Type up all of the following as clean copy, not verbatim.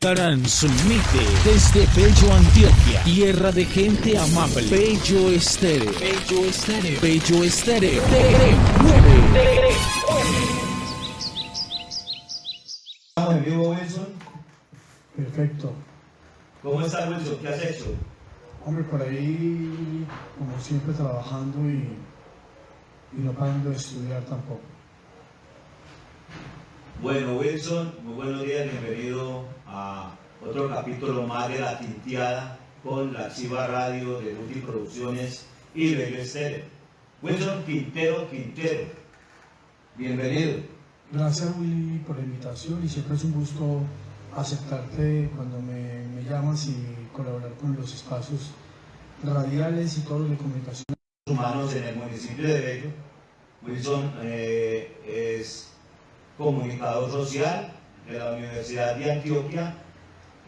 Transmite desde Bello, Antioquia, tierra de gente amable. Bello Estéreo. Bello Estéreo. Bello Estéreo. ¿Estamos en vivo, Wilson? Perfecto. ¿Cómo estás, Wilson? ¿Qué has hecho? Hombre, por ahí, como siempre, trabajando y no parando de estudiar tampoco. Bueno, Wilson, muy buenos días, bienvenido a otro capítulo más de La Tinteada con la Chiva Radio de Multiproducciones y Bello Estéreo. Wilson Quintero, bienvenido. Gracias, Willy, por la invitación y siempre es un gusto aceptarte cuando me llamas y colaborar con los espacios radiales y todos los de comunicación. Humanos en el municipio de Bello. Wilson es comunicador social de la Universidad de Antioquia,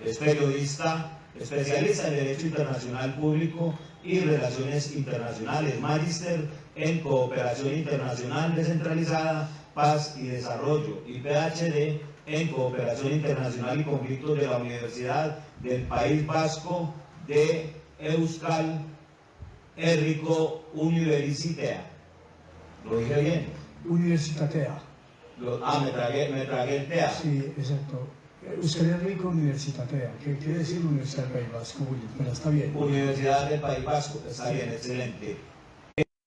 es periodista, especialista en Derecho Internacional Público y Relaciones Internacionales, magíster en Cooperación Internacional Descentralizada, Paz y Desarrollo y PhD en Cooperación Internacional y Conflictos de la Universidad del País Vasco de Euskal Herriko Universitatea. ¿Lo dije bien? Universitatea. Me tragué el TEA. Sí, exacto. Euskal Herriko Universitatea, que quiere decir Universidad del País Vasco, Willy, pero está bien. Universidad del País Vasco, está bien, excelente.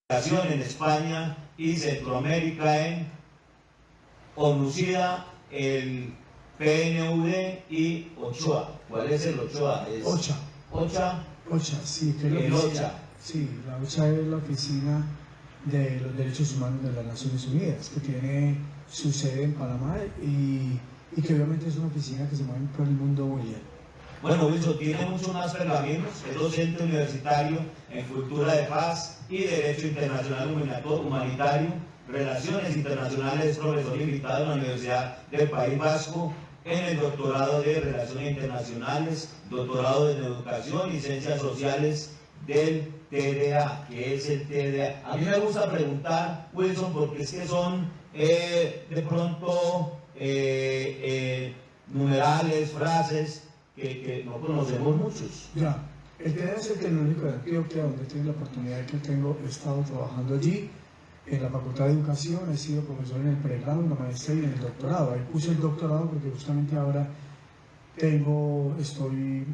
Educación en España y Centroamérica en ONUCIDA, el PNUD y Ochoa. ¿Cuál es el Ochoa? Es OCHA. OCHA, Sí, que es la el oficina. OCHA. Sí, la OCHA es la Oficina de los Derechos Humanos de las Naciones Unidas, que tiene su sede en Panamá y que obviamente es una oficina que se mueve por el mundo, William. Bueno, Wilson tiene mucho más pergaminos, es docente universitario en Cultura de Paz y Derecho Internacional Humanitario, Relaciones Internacionales, es profesor invitado en la Universidad del País Vasco, en el doctorado de Relaciones Internacionales, doctorado en Educación y Ciencias Sociales del TDA. ¿Qué es el TDA? A mí me gusta preguntar, Wilson, porque es que son de pronto numerales, frases que no conocemos muchos. Ya, el TEDA es el Tecnológico de Antioquia, donde tengo la oportunidad que tengo, he estado trabajando allí, en la Facultad de Educación, he sido profesor en el pregrado, en la maestría y en el doctorado. Ahí puse el doctorado porque justamente ahora estoy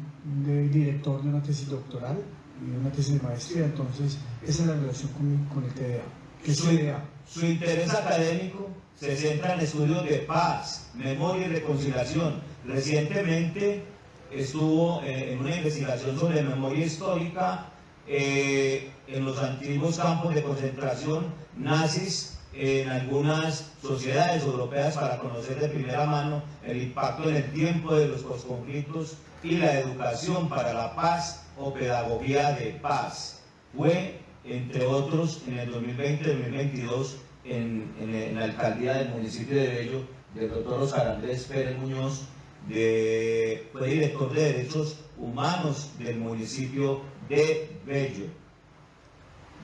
de director de una tesis doctoral y una tesis de maestría, entonces esa es la relación con el TDA. ¿Qué es TDA? Su interés académico se centra en estudios de paz, memoria y reconciliación. Recientemente estuvo en una investigación sobre memoria histórica en los antiguos campos de concentración nazis en algunas sociedades europeas para conocer de primera mano el impacto en el tiempo de los posconflictos y la educación para la paz o pedagogía de paz. Fue, entre otros, en el 2020-2022 en la alcaldía del municipio de Bello, del doctor Oscar Andrés Pérez Muñoz, fue director de Derechos Humanos del municipio de Bello.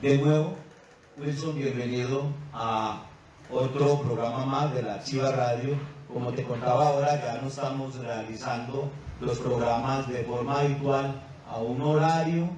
De nuevo, Wilson, bienvenido a otro programa más de la Chiva Radio. Como te contaba ahora, ya no estamos realizando los programas de forma habitual a un horario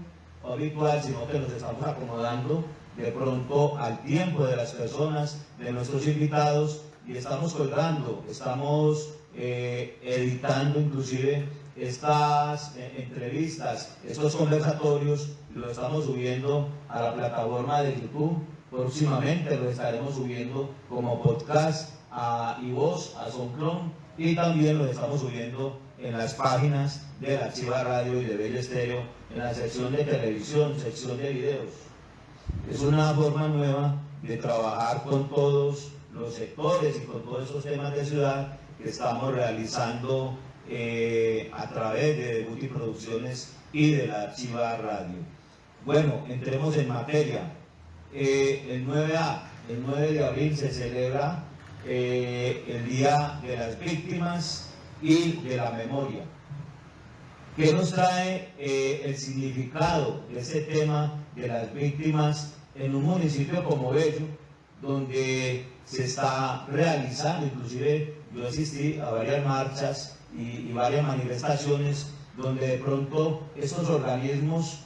habitual, sino que nos estamos acomodando de pronto al tiempo de las personas, de nuestros invitados, y estamos colgando, estamos editando inclusive estas entrevistas, estos conversatorios, lo estamos subiendo a la plataforma de YouTube. Próximamente lo estaremos subiendo como podcast a iVoox, a SoundCloud, y también lo estamos subiendo en las páginas de la Chiva Radio y de Bello Estéreo, en la sección de televisión, sección de videos. Es una forma nueva de trabajar con todos los sectores y con todos esos temas de ciudad que estamos realizando a través de Multiproducciones y de la Chiva Radio. Bueno, entremos en materia. El 9 de abril se celebra el Día de las Víctimas y de la Memoria. ¿Qué nos trae el significado de ese tema de las víctimas en un municipio como Bello, donde se está realizando, inclusive yo asistí a varias marchas y varias manifestaciones donde de pronto estos organismos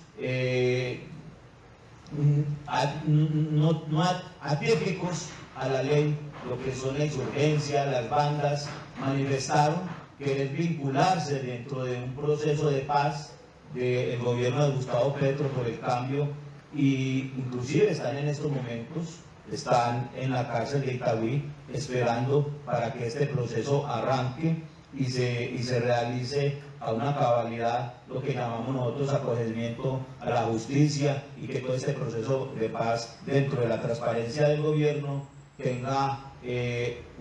no atípicos a la ley, lo que son la insurgencia, las bandas, manifestaron querer vincularse dentro de un proceso de paz del gobierno de Gustavo Petro por el cambio, y inclusive están en estos momentos, están en la cárcel de Itagüí esperando para que este proceso arranque y se realice a una cabalidad, lo que llamamos nosotros acogimiento a la justicia, y que todo este proceso de paz dentro de la transparencia del gobierno tenga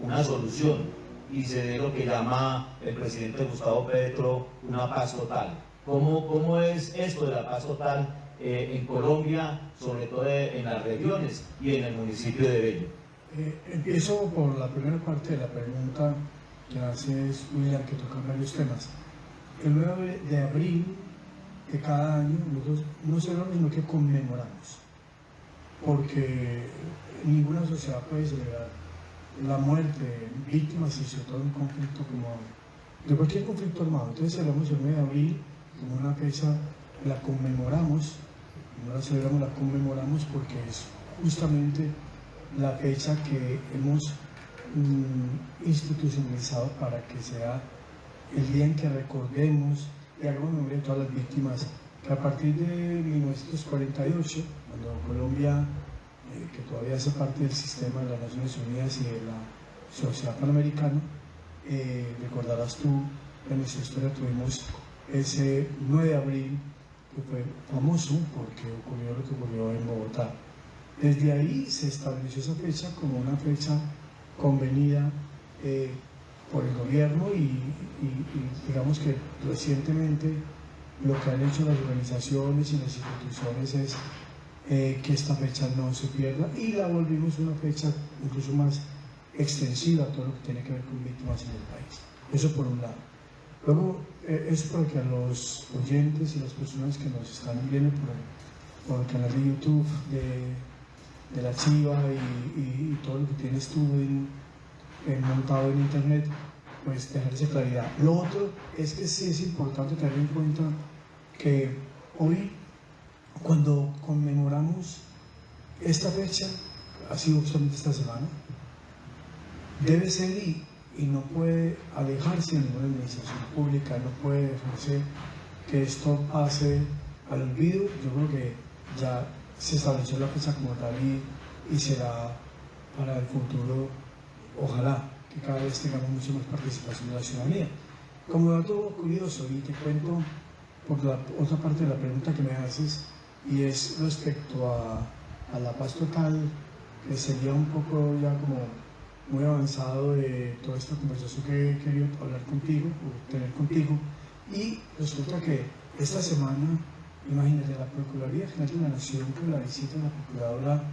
una solución y se dé lo que llama el presidente Gustavo Petro una paz total. ¿Cómo es esto de la paz total en Colombia, sobre todo en las regiones y en el municipio de Bello? Empiezo por la primera parte de la pregunta que haces, William, que toca varios temas. El 9 de abril de cada año nosotros no celebramos, sino que conmemoramos, porque ninguna sociedad puede celebrar la muerte, víctimas y sobre todo un conflicto como de cualquier conflicto armado. Entonces celebramos el 9 de abril como una fecha, la conmemoramos, no la celebramos, la conmemoramos porque es justamente la fecha que hemos institucionalizado para que sea el día en que recordemos y hagamos memoria de todas las víctimas que a partir de 1948, cuando Colombia, que todavía hace parte del sistema de las Naciones Unidas y de la Sociedad Panamericana, recordarás tú, en nuestra historia tuvimos ese 9 de abril que fue famoso porque ocurrió lo que ocurrió en Bogotá. Desde ahí se estableció esa fecha como una fecha convenida por el gobierno y digamos que recientemente lo que han hecho las organizaciones y las instituciones es que esta fecha no se pierda, y la volvimos una fecha incluso más extensiva a todo lo que tiene que ver con víctimas en el país. Eso por un lado. Luego, eso para que a los oyentes y las personas que nos están viendo por el canal de YouTube de La Chiva y todo lo que tienes tú montado en internet, pues dejarse claridad. Lo otro es que sí es importante tener en cuenta que hoy, cuando conmemoramos esta fecha, ha sido justamente esta semana, debe ser y no puede alejarse de ninguna administración pública, no puede dejarse que esto pase al olvido. Yo creo que ya se estableció la fecha como tal y será para el futuro, ojalá, que cada vez tengamos mucha más participación de la ciudadanía. Como dato curioso, y te cuento por la otra parte de la pregunta que me haces, y es respecto a la paz total, que sería un poco ya como muy avanzado de toda esta conversación que he querido hablar contigo, o tener contigo, y resulta que esta semana, imagínate, la Procuraduría General de la Nación, con la visita de la Procuradora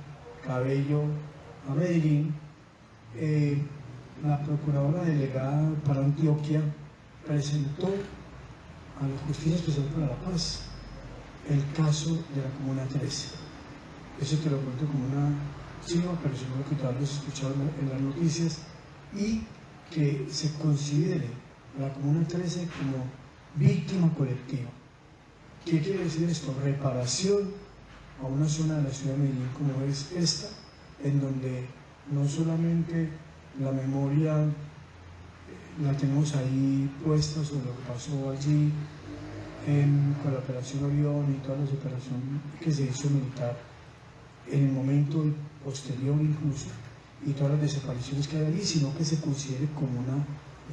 Cabello a Medellín, la Procuradora Delegada para Antioquia presentó a la Justicia Especial para la Paz el caso de la Comuna 13. Eso te lo cuento como una chiva, pero seguro que todos lo has escuchado en las noticias, y que se considere a la Comuna 13 como víctima colectiva. ¿Qué quiere decir esto? Reparación a una zona de la ciudad de Medellín como es esta, en donde no solamente la memoria la tenemos ahí puesta sobre lo que pasó allí con la Operación Orión y todas las operaciones que se hizo militar en el momento posterior incluso, y todas las desapariciones que hay allí, sino que se considere como una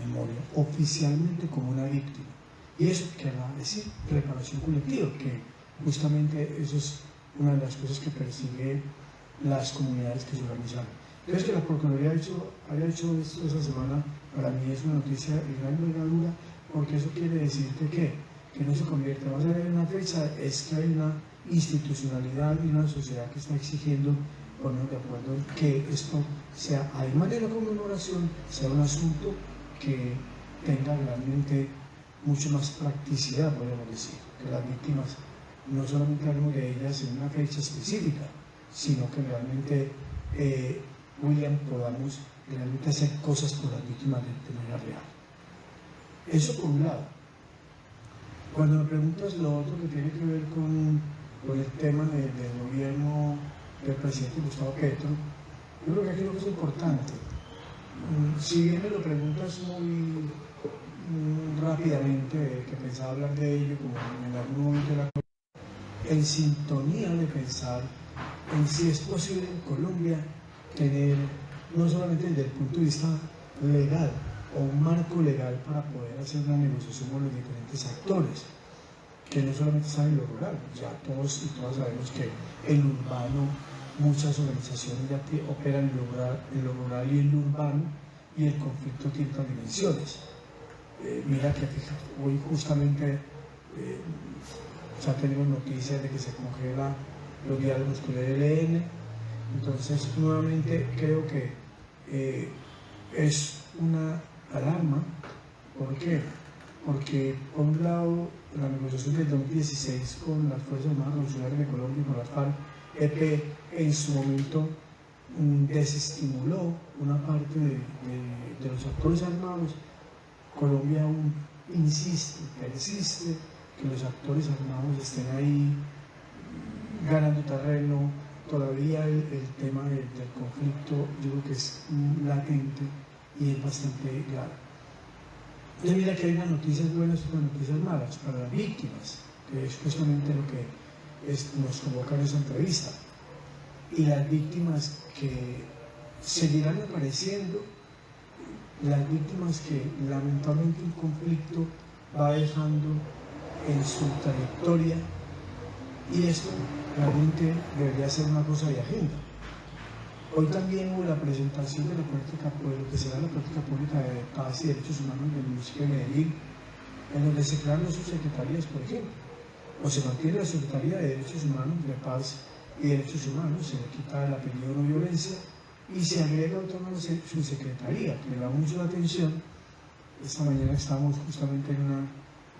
memoria, oficialmente como una víctima. Y eso querrá decir reparación colectiva, que justamente eso es una de las cosas que persigue las comunidades que se organizaron. Entonces, que la Procuraduría haya hecho esto esa semana, para mí es una noticia de gran envergadura, porque eso quiere decir que no se convierte más allá en una fecha, es que hay una institucionalidad y una sociedad que está exigiendo ponernos de acuerdo en que esto sea, además de la conmemoración, sea un asunto que tenga realmente mucho más practicidad, podemos decir, que las víctimas no solamente hablemos de ellas en una fecha específica, sino que realmente, William, podamos realmente hacer cosas por las víctimas de manera real. Eso por un lado. Cuando me preguntas lo otro que tiene que ver con el tema del gobierno del presidente Gustavo Petro, yo creo que aquí lo que es importante, si bien me lo preguntas muy rápidamente, que pensaba hablar de ello como en algún momento de la en sintonía de pensar en si es posible en Colombia tener, no solamente desde el punto de vista legal o un marco legal para poder hacer una negociación con los diferentes actores, que no solamente están en lo rural, ya todos y todas sabemos que en lo urbano muchas organizaciones ya operan en lo rural y en lo urbano, y el conflicto tiene otras dimensiones. Mira que hoy justamente ya tenemos noticias de que se congelan los diálogos con el ELN. Entonces, nuevamente creo que es una alarma. ¿Por qué? Porque, por un lado, la negociación del 2016 con las Fuerzas Armadas Revolucionarias de Colombia y con la FARC-EP en su momento desestimuló una parte de los actores armados. Colombia aún insiste, persiste que los actores armados estén ahí ganando terreno. Todavía el tema del conflicto yo creo que es latente y es bastante grave. Y mira que hay unas noticias buenas y unas noticias malas para las víctimas, que es justamente lo que nos convoca en esta entrevista. Y las víctimas que seguirán apareciendo, las víctimas que lamentablemente un conflicto va dejando en su trayectoria, y esto realmente debería ser una cosa de agenda. Hoy también hubo la presentación de la política, de lo que será la política pública de paz y derechos humanos del municipio de Medellín, en donde se crean las subsecretarías, por ejemplo, o se mantiene la Secretaría de Derechos Humanos, de Paz y Derechos Humanos, se le quita el apellido no violencia y se agrega otra subsecretaría que me llama mucho la atención. Esta mañana estábamos justamente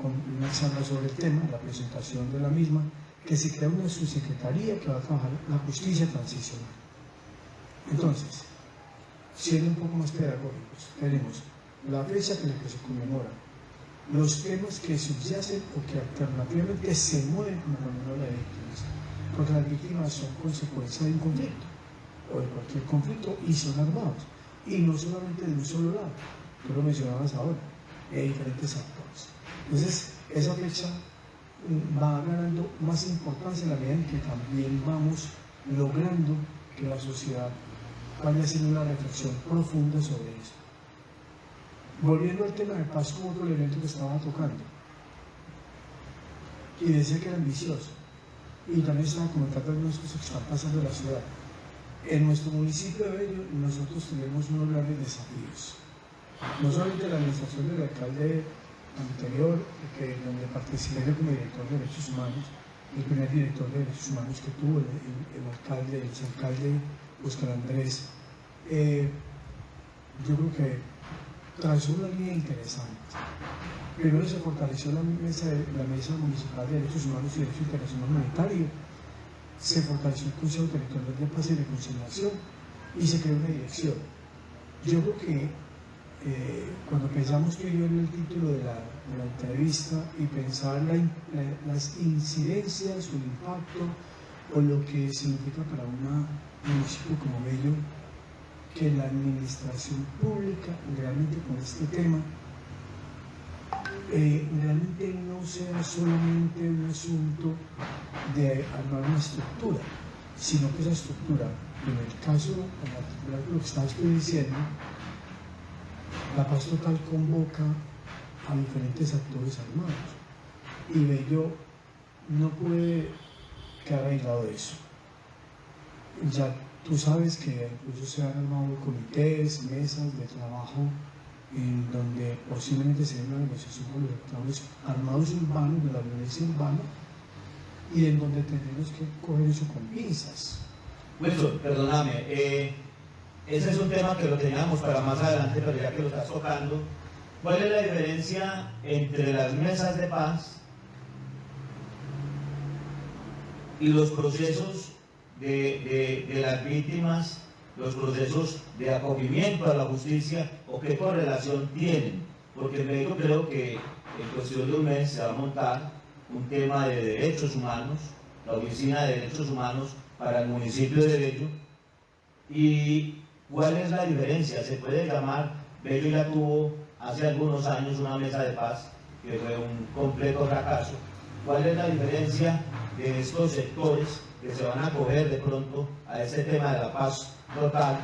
con una charla sobre el tema, la presentación de la misma, que se crea una subsecretaría que va a trabajar la justicia transicional. Entonces, siendo un poco más pedagógicos, tenemos la fecha en la que se conmemora, los temas que subyacen o que alternativamente se mueven con la conmemoración de víctimas, porque las víctimas son consecuencia de un conflicto o de cualquier conflicto y son armados, y no solamente de un solo lado, tú lo mencionabas ahora, de diferentes actores. Entonces, esa fecha va ganando más importancia en la medida en que también vamos logrando que la sociedad vaya haciendo una reflexión profunda sobre eso. Volviendo al tema de paz como otro elemento que estaba tocando, y decía que era ambicioso, y también estaba comentando algunas cosas que están pasando en la ciudad. En nuestro municipio de Bello nosotros tenemos unos grandes desafíos, no solamente la administración del alcalde anterior, donde participé yo como director de derechos humanos, el primer director de derechos humanos que tuvo el exalcalde Óscar Andrés. Yo creo que trazó una línea interesante. Primero se fortaleció la mesa municipal de derechos humanos y derecho internacional humanitario, se fortaleció el Consejo Territorial de Paz y Reconciliación y se creó una dirección. Yo creo que cuando pensamos tú y yo en el título de la entrevista y pensar las incidencias o el impacto o lo que significa para un municipio como Bello que la administración pública realmente con este tema realmente no sea solamente un asunto de armar una estructura, sino que esa estructura, en el caso en particular de lo que estás diciendo, la paz total convoca a diferentes actores armados y Bello no puede quedar aislado de eso. Ya tú sabes que incluso se han armado comités, mesas de trabajo en donde posiblemente se dé una negociación con los actores armados urbanos de la violencia urbana y en donde tenemos que coger eso con pinzas. Wilson, perdóname, ese es un tema que lo teníamos para más adelante, pero ya que lo estás tocando, ¿cuál es la diferencia entre las mesas de paz y los procesos de las víctimas, los procesos de acogimiento a la justicia, o qué correlación tienen? porque yo creo que en cuestión de un mes se va a montar un tema de derechos humanos, la Oficina de Derechos Humanos para el municipio de Bello. ¿Y cuál es la diferencia? Se puede llamar, Bello ya tuvo hace algunos años una mesa de paz que fue un completo fracaso. ¿Cuál es la diferencia de estos sectores que se van a acoger de pronto a este tema de la paz total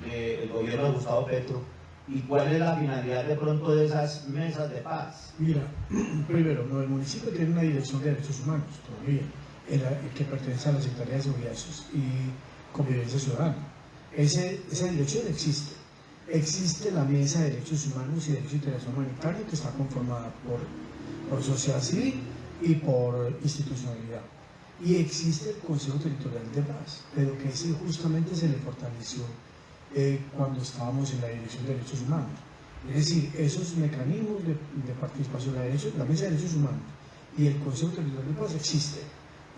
del gobierno de Gustavo Petro? ¿Y cuál es la finalidad de pronto de esas mesas de paz? Mira, primero, el municipio tiene una dirección de derechos humanos, todavía, que pertenece a la Secretaría de Seguridad y Convivencia Ciudadana. Esa dirección existe. Existe la Mesa de Derechos Humanos y Derechos de Interacción Humanitaria, que está conformada por sociedad civil y por institucionalidad. Y existe el Consejo Territorial de Paz, pero que ese justamente se le fortaleció cuando estábamos en la Dirección de Derechos Humanos. Es decir, esos mecanismos de participación, la Mesa de Derechos Humanos y el Consejo Territorial de Paz existen,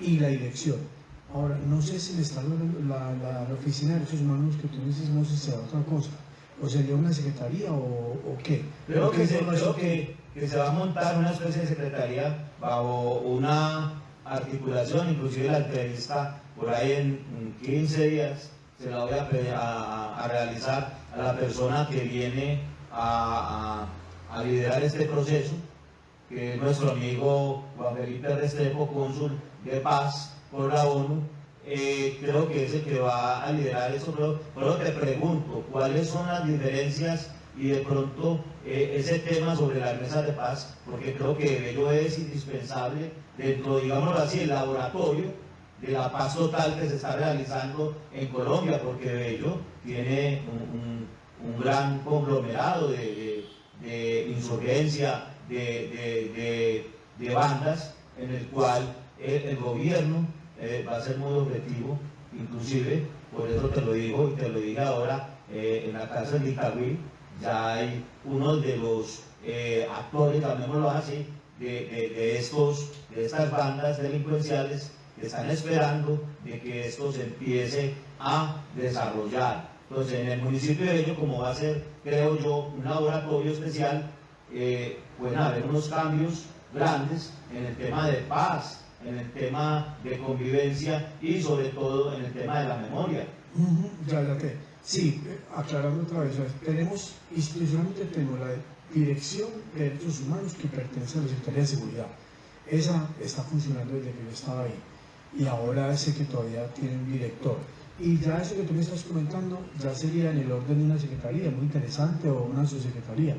y la dirección. Ahora, no sé si está la Oficina de Derechos Humanos que tú dices, no sé si será otra cosa, o sería una secretaría o qué. Creo que se va a montar una especie de secretaría bajo una articulación, inclusive la entrevista por ahí en 15 días se la voy a realizar a la persona que viene a liderar este proceso, que es nuestro amigo Juan Felipe Restrepo, cónsul de paz por la ONU. Creo que es el que va a liderar eso, pero te pregunto, ¿cuáles son las diferencias y de pronto ese tema sobre las mesas de paz? Porque creo que ello es indispensable dentro, digámoslo así, el laboratorio de la paz total que se está realizando en Colombia, porque Bello tiene un gran conglomerado de insurgencia, de bandas, en el cual el gobierno va a ser muy objetivo, inclusive, por eso te lo digo y te lo dije ahora, en la cárcel de Itagüí ya hay uno de los actores, llamémoslo así, de estas bandas delincuenciales que están esperando de que esto se empiece a desarrollar. Entonces, en el municipio de Bello, como va a ser, creo yo, un laboratorio especial, pueden haber unos cambios grandes en el tema de paz, en el tema de convivencia y sobre todo en el tema de la memoria. Sí, aclarando otra vez, institucionalmente tenemos la Dirección de Derechos Humanos que pertenece a la Secretaría de Seguridad. Esa está funcionando desde que yo estaba ahí. Y ahora sé que todavía tiene un director. Y ya eso que tú me estás comentando, ya sería en el orden de una secretaría, muy interesante, o una subsecretaría.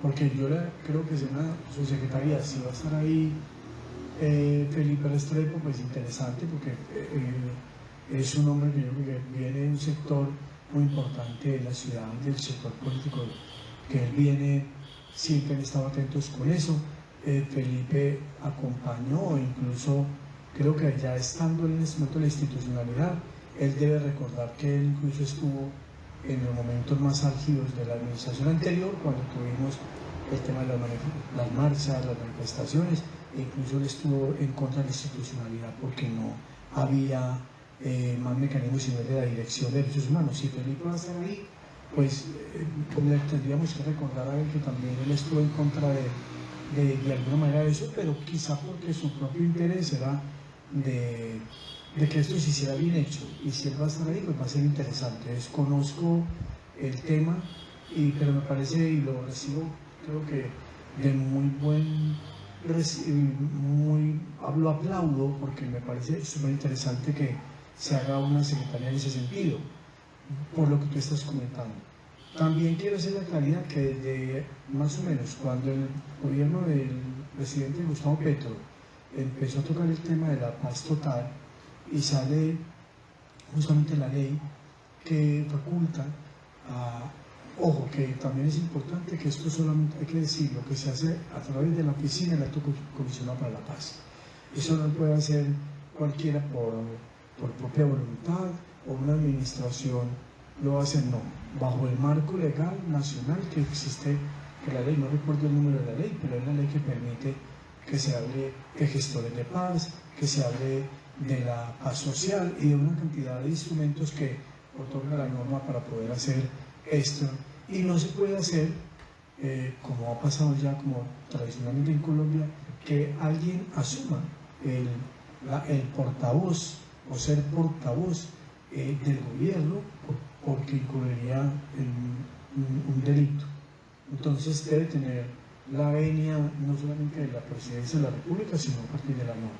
Porque yo creo que es una subsecretaría, si va a estar ahí Felipe Restrepo, pues interesante, porque es un hombre que yo creo que viene de un sector muy importante de la ciudad, del sector político, que él viene, siempre han estado atentos con eso. Felipe acompañó, incluso creo que ya estando en este momento de la institucionalidad, él debe recordar que él incluso estuvo en los momentos más álgidos de la administración anterior, cuando tuvimos el tema de las marchas, las manifestaciones, e incluso él estuvo en contra de la institucionalidad porque no había más mecanismos sino de la Dirección de Derechos Humanos. Si Felipe va a estar ahí, pues le tendríamos que recordar a él que también él estuvo en contra de alguna manera de eso, pero quizá porque su propio interés era de que esto se hiciera bien hecho, y si él va a estar ahí, pues va a ser interesante. Desconozco el tema, pero me parece, y lo recibo, creo que de muy buen, lo aplaudo, porque me parece súper interesante que se haga una secretaría en ese sentido, por lo que tú estás comentando. También quiero hacer la claridad que desde más o menos cuando el gobierno del presidente Gustavo Petro empezó a tocar el tema de la paz total, y sale justamente la ley que faculta ojo, que también es importante que esto solamente hay que decirlo, que se hace a través de la oficina del Alto Comisionado para la Paz. Eso no lo puede hacer cualquiera por propia voluntad, o una administración lo hace, no, bajo el marco legal nacional que existe, que la ley, no recuerdo el número de la ley, pero es la ley que permite que se hable de gestores de paz, que se hable de la paz social y de una cantidad de instrumentos que otorga la norma para poder hacer esto. Y no se puede hacer como ha pasado ya como tradicionalmente en Colombia, que alguien asuma el portavoz o ser portavoz del gobierno porque incurriría en un delito. Entonces debe tener la venia no solamente de la presidencia de la República, sino a partir de la norma.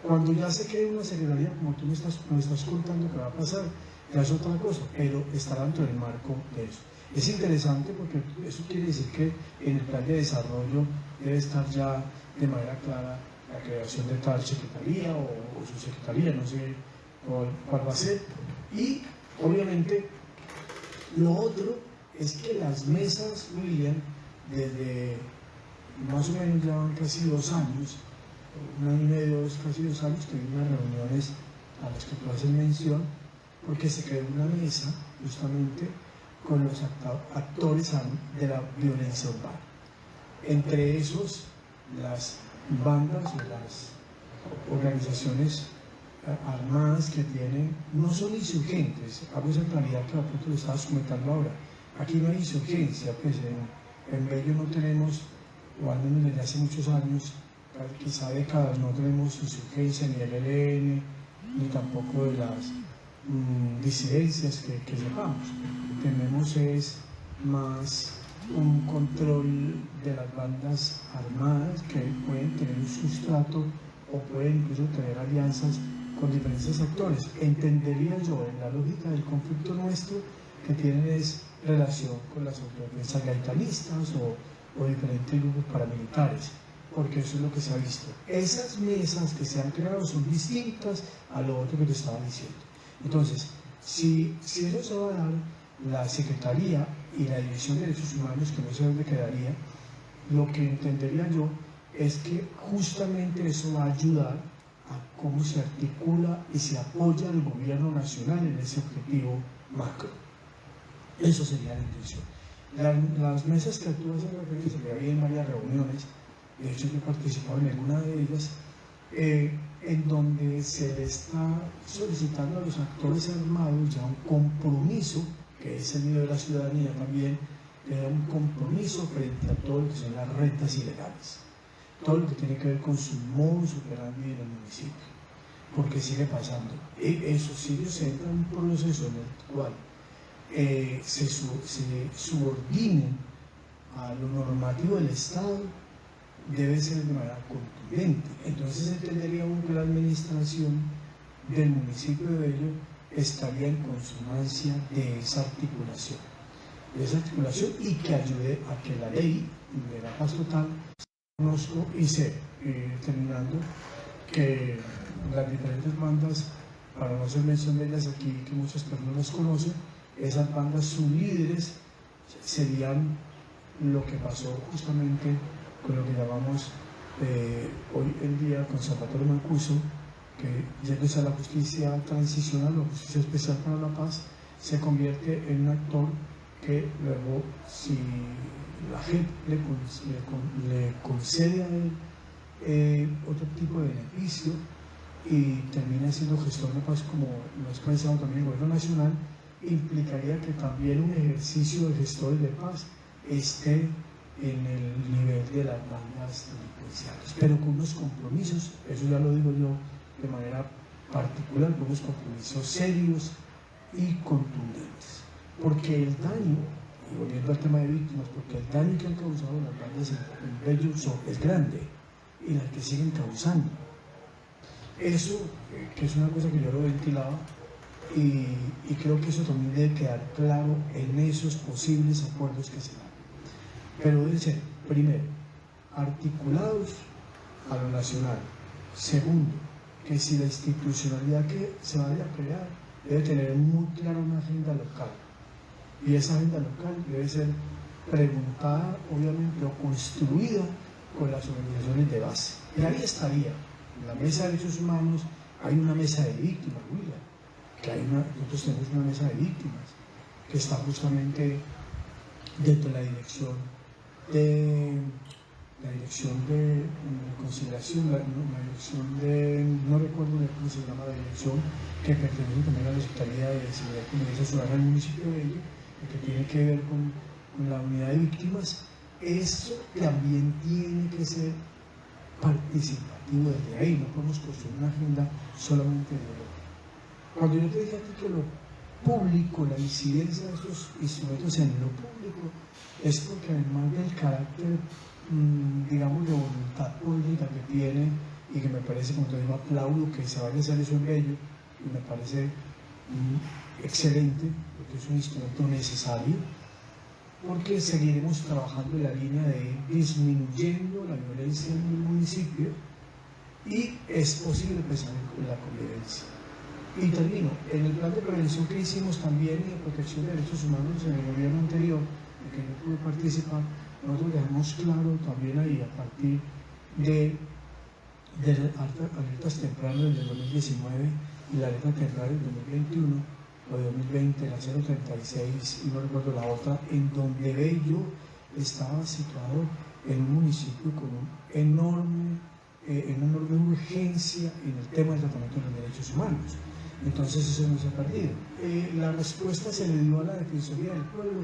Cuando ya se quede una secretaría, como tú me estás contando que va a pasar, ya es otra cosa, pero estará dentro del marco de eso. Es interesante porque eso quiere decir que en el plan de desarrollo debe estar ya de manera clara la creación de tal secretaría o subsecretaría, no sé cuál va a ser. Y obviamente lo otro es que las mesas, William, desde más o menos ya van casi 2 años, 1 año y medio, casi 2 años, que hay unas reuniones a las que tú haces mención, porque se creó una mesa justamente con los actores de la violencia urbana. Entre esos, las bandas o las organizaciones armadas que tienen, no son insurgentes, hago esa claridad que a punto lo estabas comentando ahora. Aquí no hay insurgencia, pues en Bello no tenemos, o al menos desde hace muchos años, quizá décadas, no tenemos insurgencia ni el ELN, ni tampoco de las disidencias que sepamos. Tenemos es más un control de las bandas armadas que pueden tener un sustrato o pueden incluso tener alianzas con diferentes actores. Entendería yo en la lógica del conflicto nuestro que tienen es relación con las autodefensas gaitanistas o diferentes grupos paramilitares, porque eso es lo que se ha visto. Esas mesas que se han creado son distintas a lo otro que te estaba diciendo. Entonces, si eso se va a dar, la Secretaría y la División de Derechos Humanos, que no sé dónde quedaría, lo que entendería yo es que justamente eso va a ayudar a cómo se articula y se apoya al gobierno nacional en ese objetivo macro. Eso sería la intención. Las mesas que tú haces referencia, que había en varias reuniones, de hecho yo he participado en alguna de ellas, en donde se le está solicitando a los actores armados ya un compromiso, que es el mío de la ciudadanía también, un compromiso frente a todo lo que son las rentas ilegales, todo lo que tiene que ver con su modus operandi en el municipio, porque sigue pasando. Esos sitios entran en un proceso en el cual se subordinen a lo normativo del Estado, debe ser de manera contundente. Entonces entendería uno que la administración del municipio de Bello estaría en consonancia de esa articulación y que ayude a que la ley de la paz total conozco y sé, terminando, que las diferentes bandas, para no hacer mención de ellas aquí, que muchas personas las conocen, esas bandas, sus líderes serían lo que pasó justamente con lo que llamamos hoy en día Conservatorio Mancuso, que yéndose a la justicia transicional o justicia especial para la paz, se convierte en un actor que luego, si la JEP le concede a él otro tipo de beneficio y termina siendo gestor de paz, como lo ha expresado también el gobierno nacional, implicaría que también un ejercicio de gestores de paz esté en el nivel de las bandas delincuenciales, pero con unos compromisos, eso ya lo digo yo de manera particular, con unos compromisos serios y contundentes, porque el daño, y volviendo al tema de víctimas, porque el daño que han causado las bandas en Bello es grande y las que siguen causando. Eso, que es una cosa que yo lo ventilaba, y creo que eso también debe quedar claro en esos posibles acuerdos que se dan. Pero deben ser, primero, articulados a lo nacional. Segundo, que si la institucionalidad que se vaya a crear debe tener muy clara una agenda local. Y esa agenda local debe ser preguntada, obviamente, o construida con las organizaciones de base. Y ahí estaría, en la mesa de derechos humanos hay una mesa de víctimas, William, nosotros tenemos una mesa de víctimas que está justamente dentro de la dirección de reconciliación, la dirección de, no recuerdo cómo se llama la dirección, que pertenece también a la Secretaría de Seguridad y Convivencia Ciudadana del municipio de Bello, que tiene que ver con la unidad de víctimas. eso también tiene que ser participativo desde ahí, no podemos construir una agenda solamente de lo. Cuando yo te dije a ti que lo público, la incidencia de estos instrumentos en lo público, es porque además del carácter, digamos, de voluntad política que tiene, y que me parece, como te digo, aplaudo que se vaya a hacer eso en Bello, y me parece excelente, porque es un instrumento necesario, porque seguiremos trabajando en la línea de ir disminuyendo la violencia en el municipio, y es posible pensar en la convivencia. Y termino, en el plan de prevención que hicimos también y de protección de derechos humanos en el gobierno anterior, en que yo pude participar, nosotros dejamos claro también ahí, a partir de alertas tempranas del 2019 y la alerta temprana del 2021 o de 2020, la 036, y no recuerdo la otra, en donde Bello estaba situado en un municipio con una enorme urgencia en el tema del tratamiento de los derechos humanos. Entonces eso no se ha perdido. La respuesta se le dio a la Defensoría del Pueblo,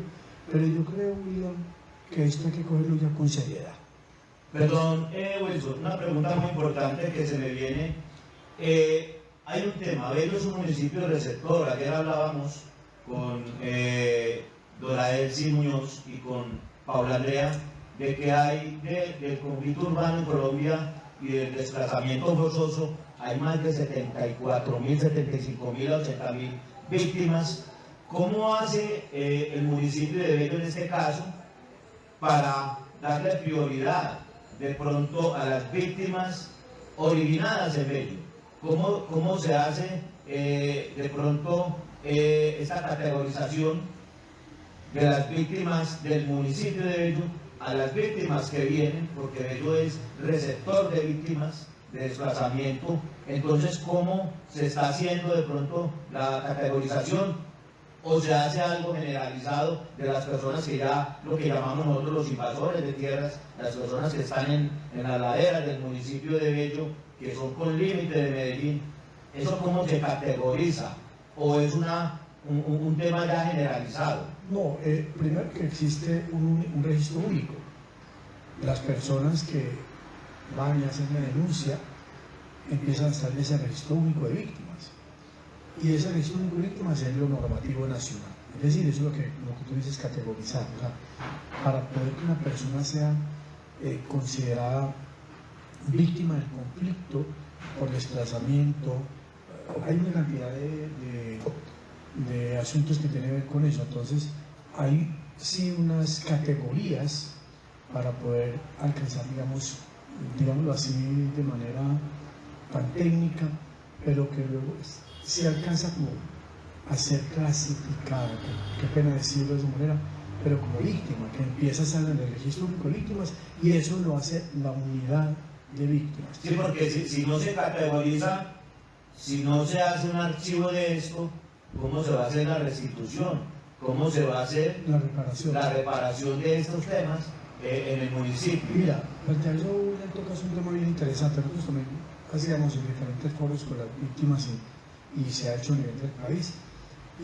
pero yo creo, William, que esto hay que cogerlo ya con seriedad. Perdón, Wilson, una pregunta muy importante que se me viene. Hay un tema, Bello es un municipio receptor. Ayer hablábamos con Dora Elsie Muñoz y con Paula Andrea de que hay del conflicto urbano en Colombia y del desplazamiento forzoso, hay más de 74.000, 75.000 a 80.000 víctimas. ¿Cómo hace el municipio de Bello en este caso para darle prioridad de pronto a las víctimas originadas en Bello? ¿Cómo se hace de pronto esta categorización de las víctimas del municipio de Bello a las víctimas que vienen, porque Bello es receptor de víctimas de desplazamiento? Entonces, ¿cómo se está haciendo de pronto la categorización? ¿O se hace algo generalizado de las personas que ya, lo que llamamos nosotros los invasores de tierras, las personas que están en la ladera del municipio de Bello, que son con límite de Medellín? ¿Eso cómo se categoriza? ¿O es un tema ya generalizado? No, primero que existe un registro único. Las personas que van y hacen la denuncia empiezan a estar en ese registro único de víctimas. Y ese registro único de víctimas es lo normativo nacional. Es decir, eso es lo que tú dices, categorizar. O sea, para poder que una persona sea considerada víctima del conflicto por desplazamiento, hay una cantidad de asuntos que tienen que ver con eso. Entonces, hay sí unas categorías para poder alcanzar, digámoslo así, de manera tan técnica, pero que luego se alcanza como a ser clasificada, qué pena decirlo de esa manera, pero como víctima, que empieza a estar en el registro único de víctimas, y eso lo hace la unidad de víctimas. Sí, porque si no se categoriza, si no se hace un archivo de esto, ¿cómo se va a hacer la restitución? ¿Cómo se va a hacer la reparación de estos temas en el municipio? Mira, frente a eso tocas un tema bien interesante. Nosotros también hacíamos en diferentes foros con las víctimas y se ha hecho a nivel del país.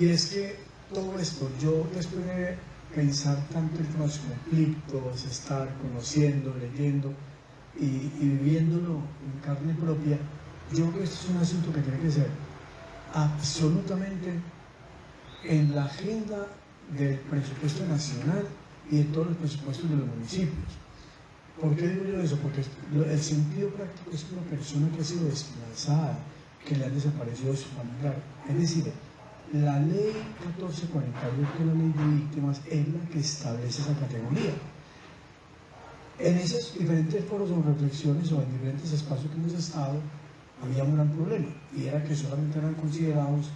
Y es que todo esto, yo después de pensar tanto en los conflictos, estar conociendo, leyendo y viviéndolo en carne propia, yo creo que esto es un asunto que tiene que ser absolutamente en la agenda del presupuesto nacional y de todos los presupuestos de los municipios. ¿Por qué digo yo eso? Porque el sentido práctico es que una persona que ha sido desplazada, que le han desaparecido de su familiar, es decir, la ley 1448, que es la ley de víctimas, es la que establece esa categoría. En esos diferentes foros o reflexiones o en diferentes espacios que hemos estado, había un gran problema, y era que solamente eran considerados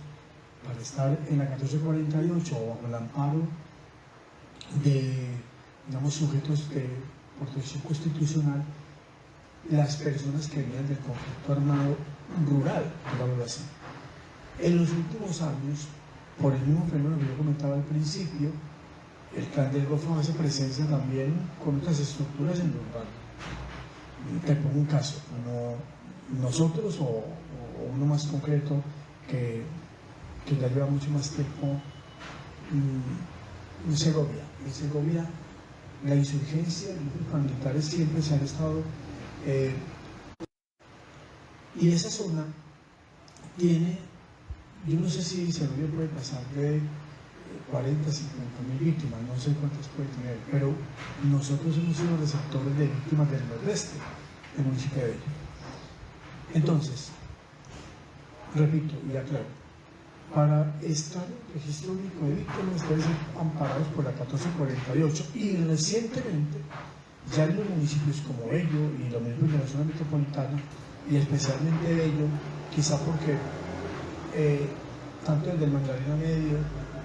para estar en la 1448 o bajo el amparo de, sujetos de protección constitucional, las personas que venían del conflicto armado rural, digámoslo así. En los últimos años, por el mismo fenómeno que yo comentaba al principio, el Clan del Golfo hace presencia también con otras estructuras en lo urbano. Te pongo un caso, nosotros o uno más concreto que ya lleva mucho más tiempo en Segovia. En Segovia la insurgencia, los grupos paramilitares siempre se han estado... y esa zona tiene, yo no sé si Segovia puede pasar de 40, 50 mil víctimas, no sé cuántas puede tener, pero nosotros hemos sido receptores de víctimas del nordeste, del municipio de Bello. Entonces, repito y aclaro, para estar en el registro único de víctimas deben ser amparados por la 1448 y recientemente ya en los municipios como Bello y lo mismo en la zona metropolitana y especialmente Bello, quizá porque tanto el del Magdalena Medio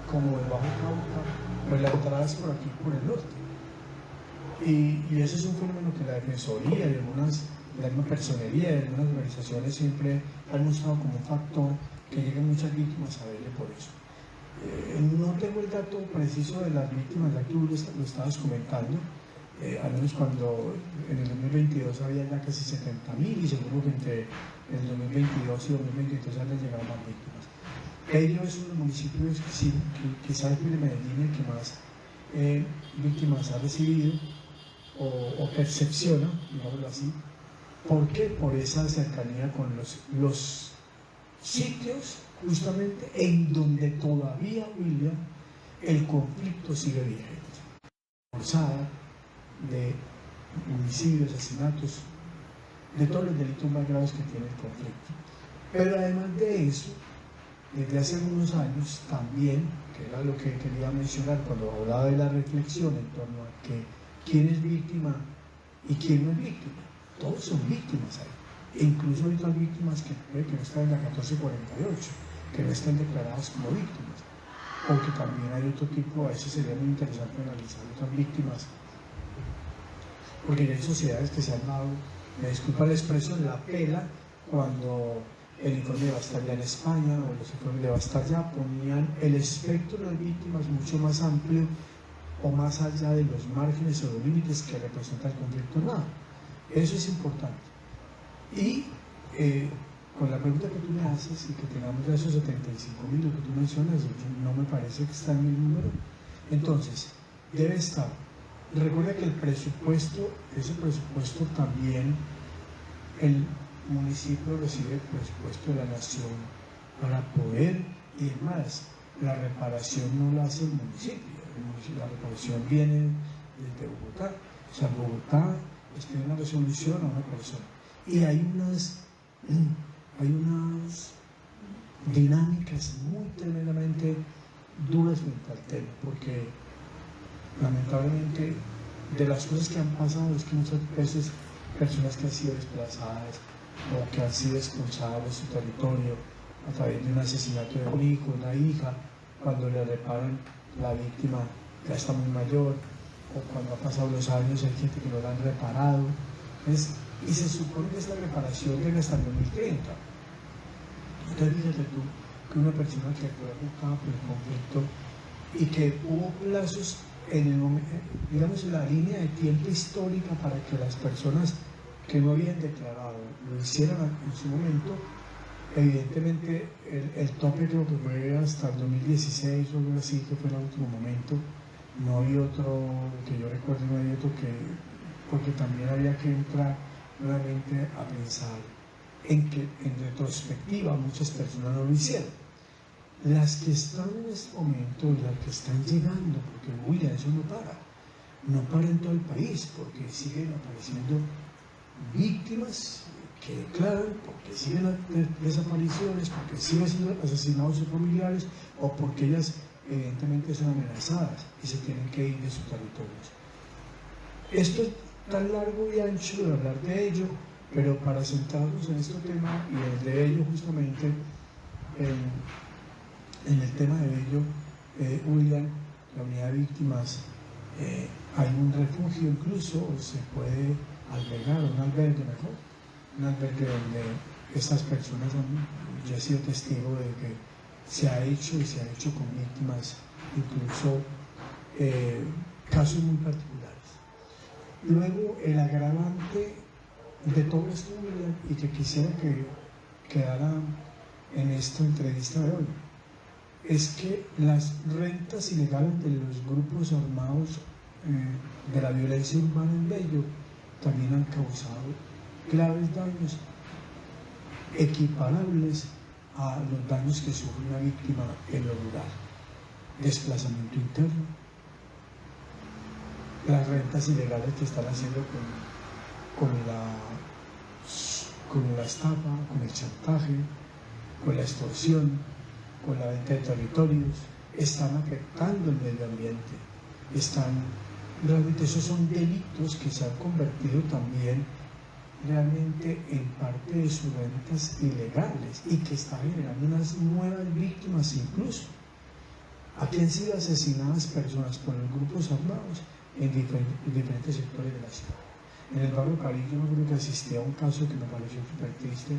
como el Bajo Cauca, pues la entrada es por aquí, por el norte. Y ese es un fenómeno que la Defensoría y la misma personería de algunas organizaciones siempre han mostrado como un factor que llegan muchas víctimas a Bello por eso. No tengo el dato preciso de las víctimas, ya que tú lo estabas comentando, al menos cuando en el 2022 había ya casi 70.000 y seguro que entre el 2022 y 2023 han llegado más víctimas. Bello es uno de los municipios que quizás el de Medellín el que más víctimas ha recibido o percepciona, digámoslo así. ¿Por qué? Por esa cercanía con los sitios justamente en donde todavía, William, el conflicto sigue vigente. Forzada de homicidios, asesinatos, de todos los delitos más graves que tiene el conflicto. Pero además de eso, desde hace algunos años también, que era lo que quería mencionar cuando hablaba de la reflexión en torno a que quién es víctima y quién no es víctima. Todos son víctimas ahí. E incluso ahorita hay víctimas que no están en la 1448, que no están declaradas como víctimas. Porque también hay otro tipo, a veces sería muy interesante analizar otras víctimas. Porque hay sociedades que se han dado, me disculpa la expresión, la pela cuando el informe de Bastar en España o los informes de Bastar ya ponían el espectro de las víctimas mucho más amplio o más allá de los márgenes o los límites que representa el conflicto armado. Eso es importante. Y con la pregunta que tú me haces y que tengamos ya esos 75.000, lo que tú mencionas, no me parece que está en el número. Entonces, debe estar. Recuerda que el presupuesto, ese presupuesto también, el municipio recibe el presupuesto de la nación para poder ir más. La reparación no la hace el municipio, la reparación viene desde Bogotá. O sea, Bogotá tiene una resolución a una persona. Y hay unas dinámicas muy tremendamente duras frente al tema, porque lamentablemente de las cosas que han pasado es que muchas veces personas que han sido desplazadas o que han sido expulsadas de su territorio a través de un asesinato de un hijo, una hija, cuando le reparan, la víctima ya está muy mayor, o cuando ha pasado los años hay gente que no la han reparado. Y se supone que esta reparación llega hasta el 2030. Entonces fíjate tú que una persona que fue afectada por el conflicto y que hubo plazos en el momento, digamos, en la línea de tiempo histórica para que las personas que no habían declarado lo hicieran en su momento. Evidentemente el tope creo que fue hasta el 2016 o algo así, que fue el último momento. No había otro, que yo recuerdo, no había otro porque también había que entrar nuevamente a pensar en que en retrospectiva muchas personas no lo hicieron. Las que están en este momento, las que están llegando, porque William, eso no para en todo el país, porque siguen apareciendo víctimas que declaran, porque siguen desapariciones, porque siguen siendo asesinados sus familiares o porque ellas evidentemente son amenazadas y se tienen que ir de sus territorios. Esto es tan largo y ancho de hablar de ello, pero para centrarnos en este tema y el de ello justamente en el tema de ello, William, la unidad de víctimas, hay un refugio incluso, se puede albergar, un albergue mejor, un albergue donde estas personas yo he sido testigo de que se ha hecho y se ha hecho con víctimas, incluso casos muy particulares. Luego, el agravante de todo esto, William, y que quisiera que quedara en esta entrevista de hoy, es que las rentas ilegales de los grupos armados de la violencia urbana en Bello también han causado graves daños equiparables a los daños que sufre una víctima en lo rural. Desplazamiento interno, las rentas ilegales que están haciendo con la estafa, con el chantaje, con la extorsión, con la venta de territorios, están afectando el medio ambiente. Realmente esos son delitos que se han convertido también realmente en parte de sus rentas ilegales y que está generando unas nuevas víctimas incluso. Aquí han sido asesinadas personas por los grupos armados en diferentes sectores de la ciudad. En el barrio Cali yo me acuerdo que asistí a un caso que me pareció súper triste,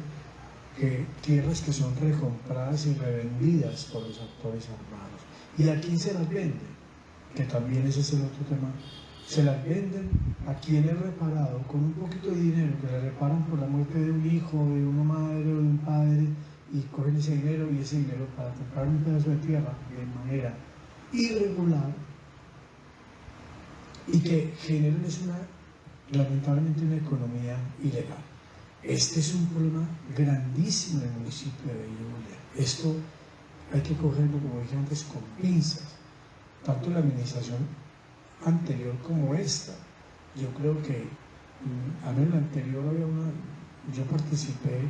que tierras que son recompradas y revendidas por los actores armados. ¿Y a quién se las venden? Que también ese es el otro tema. Se las venden a quien es reparado con un poquito de dinero, que le reparan por la muerte de un hijo, de una madre o de un padre, y cogen ese dinero y ese dinero para comprar un pedazo de tierra de manera irregular y que generan lamentablemente una economía ilegal. Este es un problema grandísimo en el municipio de Bello. Esto hay que cogerlo, como dije antes, con pinzas. Tanto la administración anterior como esta. Yo creo que a mí en la anterior había yo participé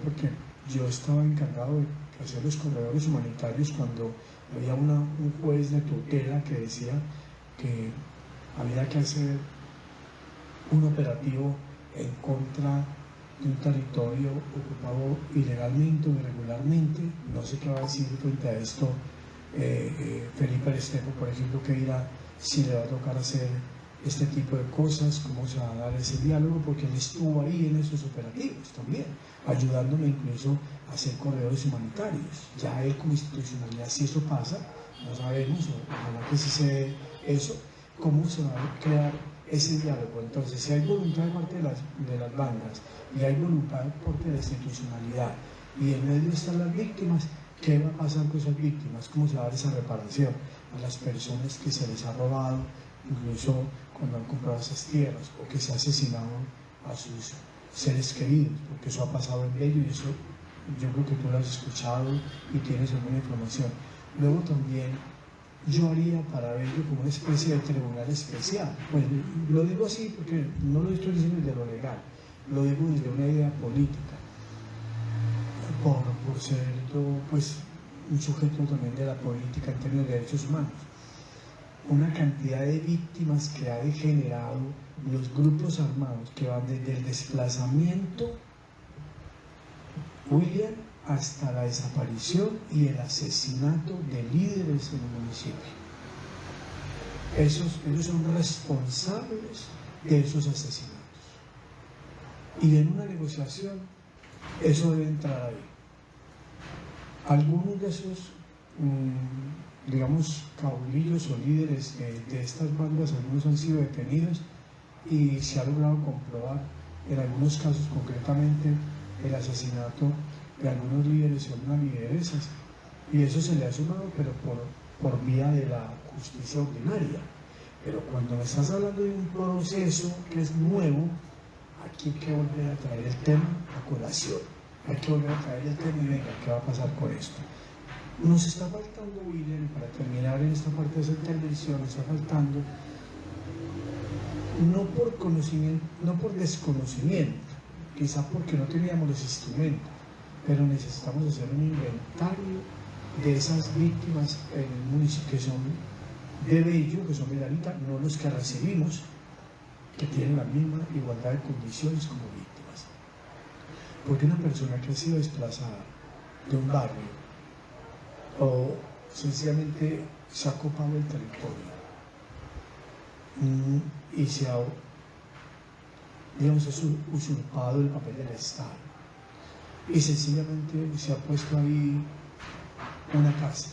porque yo estaba encargado de hacer los corredores humanitarios cuando había un juez de tutela que decía que había que hacer un operativo en contra de un territorio ocupado ilegalmente o irregularmente. No sé qué va a decir frente a esto Felipe Restrepo, por ejemplo, que dirá si le va a tocar hacer este tipo de cosas, cómo se va a dar ese diálogo, porque él estuvo ahí en esos operativos también, ayudándome incluso a hacer corredores humanitarios. Ya él como institucionalidad, si eso pasa, no sabemos, ojalá que sí se dé eso, cómo se va a crear ese diálogo. Entonces, si hay voluntad de parte de las bandas y hay voluntad de parte de la institucionalidad y en medio están las víctimas, ¿qué va a pasar con esas víctimas? ¿Cómo se va a dar esa reparación a las personas que se les ha robado, incluso cuando han comprado esas tierras, o que se ha asesinado a sus seres queridos? Porque eso ha pasado en Bello y eso yo creo que tú lo has escuchado y tienes alguna información. Luego también yo haría para Bello como una especie de tribunal especial. Pues lo digo así porque no lo estoy diciendo desde lo legal, lo digo desde una idea política, por ser yo pues un sujeto también de la política en términos de derechos humanos. Una cantidad de víctimas que ha generado los grupos armados que van desde el desplazamiento, William, hasta la desaparición y el asesinato de líderes en el municipio. Ellos son responsables de esos asesinatos. Y en una negociación, eso debe entrar ahí. Algunos de esos, digamos, caudillos o líderes de estas bandas, algunos han sido detenidos y se ha logrado comprobar, en algunos casos concretamente, el asesinato de algunos líderes o unas lideresas, y eso se le ha sumado, pero por vía de la justicia ordinaria. Pero cuando me estás hablando de un proceso que es nuevo, aquí hay que volver a traer el tema a colación, hay que volver a traer el tema y venga, ¿qué va a pasar con esto? Nos está faltando, William, para terminar en esta parte de esa intervención, nos está faltando, no por conocimiento, no por desconocimiento, quizá porque no teníamos los instrumentos, pero necesitamos hacer un inventario de esas víctimas en el municipio que son de Bello, que son de Larita, no los que recibimos, que tienen la misma igualdad de condiciones como víctimas. Porque una persona que ha sido desplazada de un barrio o sencillamente se ha ocupado el territorio y se ha, digamos, usurpado el papel del Estado y sencillamente se ha puesto ahí una casa,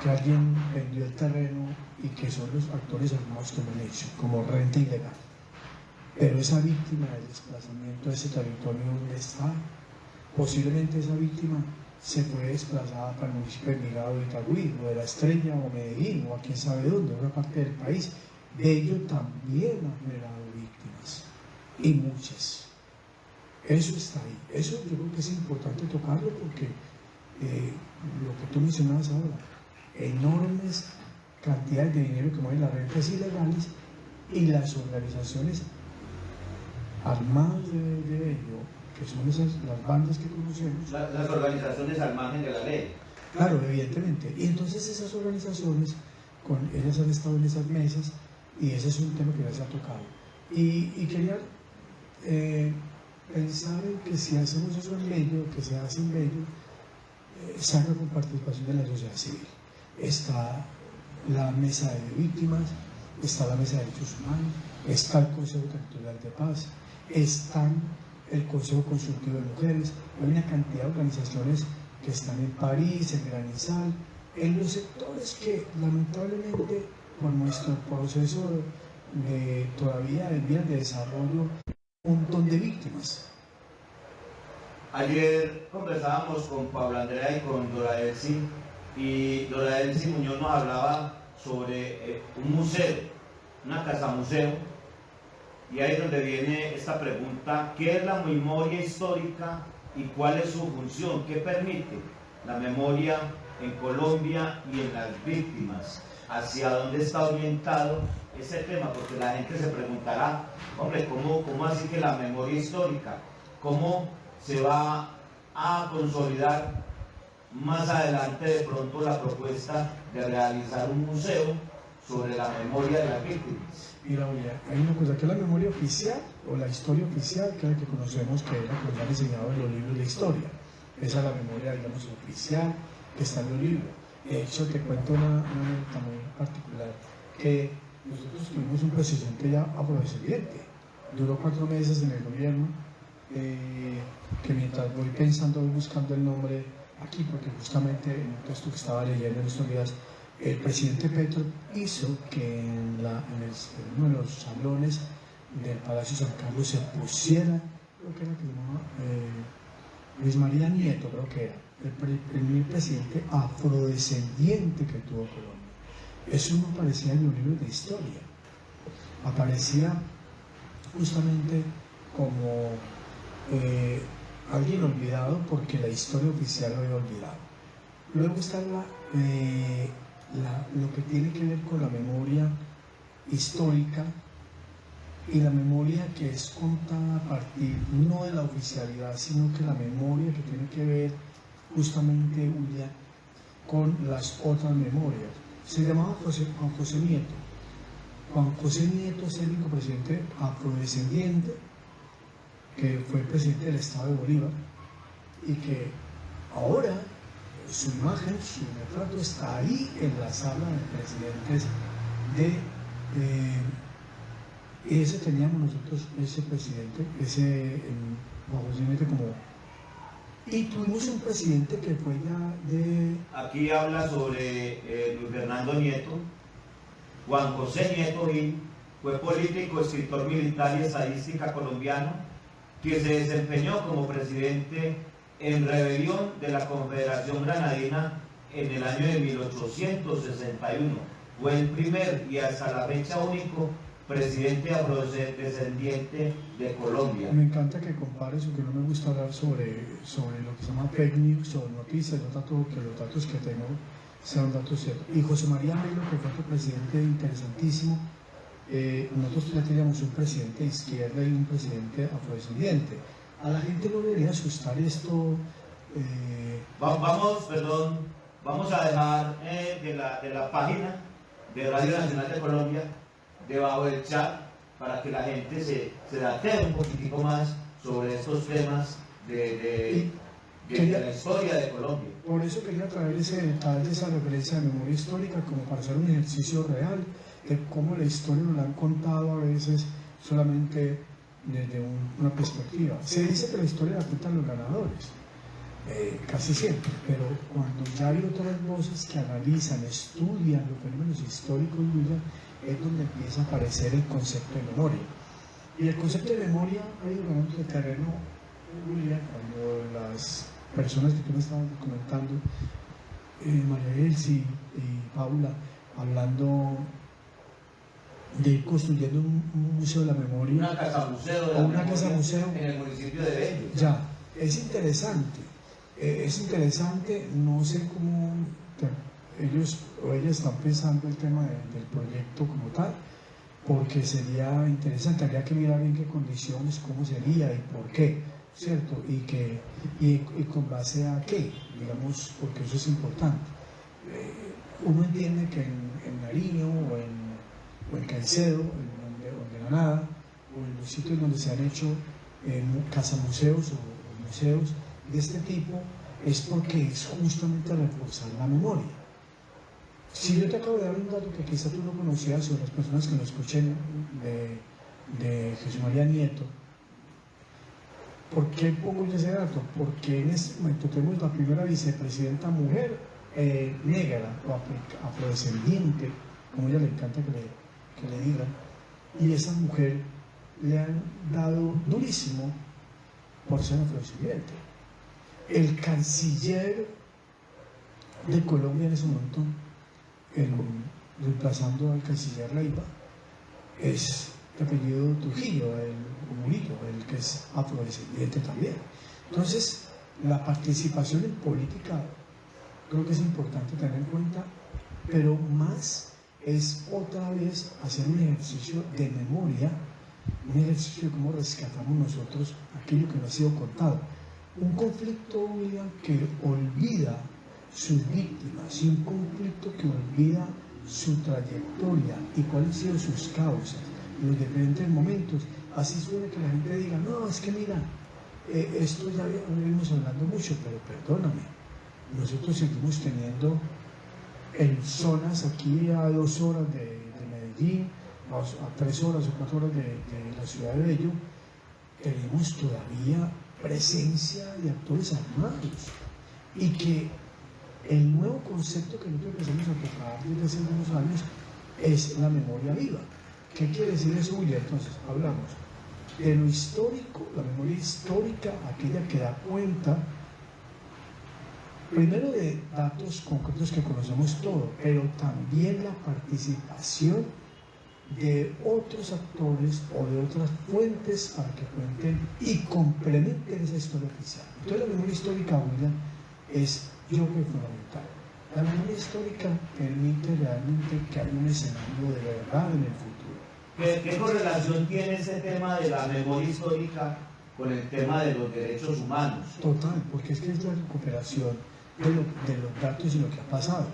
que alguien vendió el terreno y que son los actores armados que lo han hecho, como renta ilegal. Pero esa víctima del desplazamiento de ese territorio, ¿dónde está? Posiblemente esa víctima se fue desplazada para el municipio de Envigado de Itagüí, o de La Estrella, o Medellín, o a quién sabe dónde, otra parte del país. Bello también ha generado víctimas, y muchas. Eso está ahí. Eso yo creo que es importante tocarlo porque lo que tú mencionabas ahora, enormes cantidades de dinero que mueven las rentas ilegales y las organizaciones armadas de Bello, que son las bandas que conocemos. Las organizaciones al margen de la ley. Claro, evidentemente. Y entonces esas organizaciones, ellas han estado en esas mesas y ese es un tema que ya se ha tocado. Y quería pensar en que si hacemos eso en Bello, que se hace en Bello, se haga con participación de la sociedad civil. Está la mesa de víctimas, está la mesa de derechos humanos, está el Consejo Territorial de Paz, está el Consejo Consultivo de Mujeres, hay una cantidad de organizaciones que están en París, en Granizal, en los sectores que lamentablemente por nuestro proceso todavía en vías de desarrollo, un montón de víctimas. Ayer conversábamos con Paula Andrea y con Dora Elsie, y Dora Elsie Muñoz nos hablaba sobre un museo, una casa museo, y ahí es donde viene esta pregunta: ¿qué es la memoria histórica y cuál es su función? ¿Qué permite la memoria en Colombia y en las víctimas? ¿Hacia dónde está orientado ese tema? Porque la gente se preguntará, hombre, ¿cómo así que la memoria histórica? ¿Cómo se va a consolidar más adelante de pronto la propuesta de realizar un museo sobre la memoria de las víctimas? Mira, hay una cosa que es la memoria oficial o la historia oficial, que es la que conocemos, que es la que nos han enseñado en los libros de historia. Esa es la memoria, digamos, oficial que está en los libros. De hecho, te cuento una anécdota muy particular, que nosotros tuvimos un presidente ya afrodescendiente, duró 4 meses en el gobierno, que mientras voy pensando, voy buscando el nombre aquí, porque justamente en un texto que estaba leyendo en estos días, el presidente Petro hizo que en uno de los salones del Palacio San Carlos se pusiera, creo que era que se llamaba Luis María Nieto, creo que era el primer presidente afrodescendiente que tuvo Colombia. Eso no aparecía en los libros de historia, aparecía justamente como alguien olvidado porque la historia oficial lo había olvidado. Luego está lo que tiene que ver con la memoria histórica y la memoria que es contada a partir no de la oficialidad, sino que la memoria que tiene que ver justamente con las otras memorias. Se llamaba Juan José Nieto. Juan José Nieto es el único presidente afrodescendiente que fue presidente del Estado de Bolívar y que ahora su imagen, su retrato está ahí en la sala de presidentes y ese teníamos nosotros, ese presidente, Juan José Nieto como... Y tuvimos un presidente que fue ya de... Aquí habla sobre Luis Fernando Nieto. Juan José Nieto Gil fue político, escritor militar y estadística colombiano, que se desempeñó como presidente en rebelión de la Confederación Granadina en el año de 1861. Fue el primer y hasta la fecha único presidente afrodescendiente de Colombia. Me encanta que compares, porque no me gusta hablar sobre lo que se llama fake news, sobre noticias. Yo trato que los datos que tengo sean datos ciertos. Y José María Melo, que fue otro presidente interesantísimo. Nosotros ya teníamos un presidente de izquierda y un presidente afrodescendiente. A la gente no debería asustar esto. Vamos a dejar de la página de Radio Nacional de Colombia debajo del chat para que la gente se datee un poquitico más sobre estos temas de la historia de Colombia. Por eso quería traer ese detalle, esa referencia de memoria histórica, como para hacer un ejercicio real de cómo la historia nos la han contado a veces solamente desde una perspectiva. Se dice que la historia la cuentan los ganadores, casi siempre, pero cuando ya hay otras voces que analizan, estudian los fenómenos históricos es donde empieza a aparecer el concepto de memoria. Y el concepto de memoria ha ido ganando terreno, Julia, cuando las personas que tú me estabas comentando, María Elsie y Paula, hablando de ir construyendo un museo de la memoria. Una casa museo de la una memoria casa museo en el municipio de Bello. Ya, es interesante, no sé cómo ellos o ellas están pensando el tema del proyecto como tal, porque sería interesante, habría que mirar en qué condiciones, cómo sería y por qué, ¿cierto? Y con base a qué, digamos, porque eso es importante. Uno entiende que en Nariño o en Caicedo, o en Granada, o en los sitios donde se han hecho casamuseos o museos de este tipo, es porque es justamente reforzar la memoria. Si yo te acabo de dar un dato que quizá tú no conocías, o las personas que lo escuchen de Jesús María Nieto, ¿por qué pongo yo ese dato? Porque en este momento tenemos la primera vicepresidenta mujer negra o afrodescendiente, como a ella le encanta que le digan, y esa mujer le han dado durísimo por ser afrodescendiente. El canciller de Colombia en ese momento, reemplazando al canciller Leiva, es de apellido Trujillo, Murillo, el que es afrodescendiente también. Entonces, la participación en política creo que es importante tener en cuenta, pero más es otra vez hacer un ejercicio de memoria, un ejercicio de cómo rescatamos nosotros aquello que no ha sido contado. Un conflicto, William, que olvida sus víctimas y un conflicto que olvida su trayectoria y cuáles han sido sus causas en los diferentes momentos. Así suele que la gente diga, no, es que mira, esto ya venimos hablando mucho, pero perdóname, nosotros seguimos teniendo en zonas aquí a 2 horas de Medellín, a 3 horas o 4 horas de la ciudad de Bello, tenemos todavía presencia de actores armados, y que el nuevo concepto que nosotros empezamos a tocar desde hace unos años es la memoria viva. ¿Qué quiere decir eso, William? Entonces, hablamos de lo histórico, la memoria histórica, aquella que da cuenta primero de datos concretos que conocemos todos, pero también la participación de otros actores o de otras fuentes para que cuenten y complementen esa historia oficial. Entonces la memoria histórica, William, es yo creo fundamental. La memoria histórica permite realmente que haya un escenario de verdad en el futuro. ¿Qué correlación tiene ese tema de la memoria histórica con el tema de los derechos humanos? Total, porque es que es la recuperación de los datos y lo que ha pasado.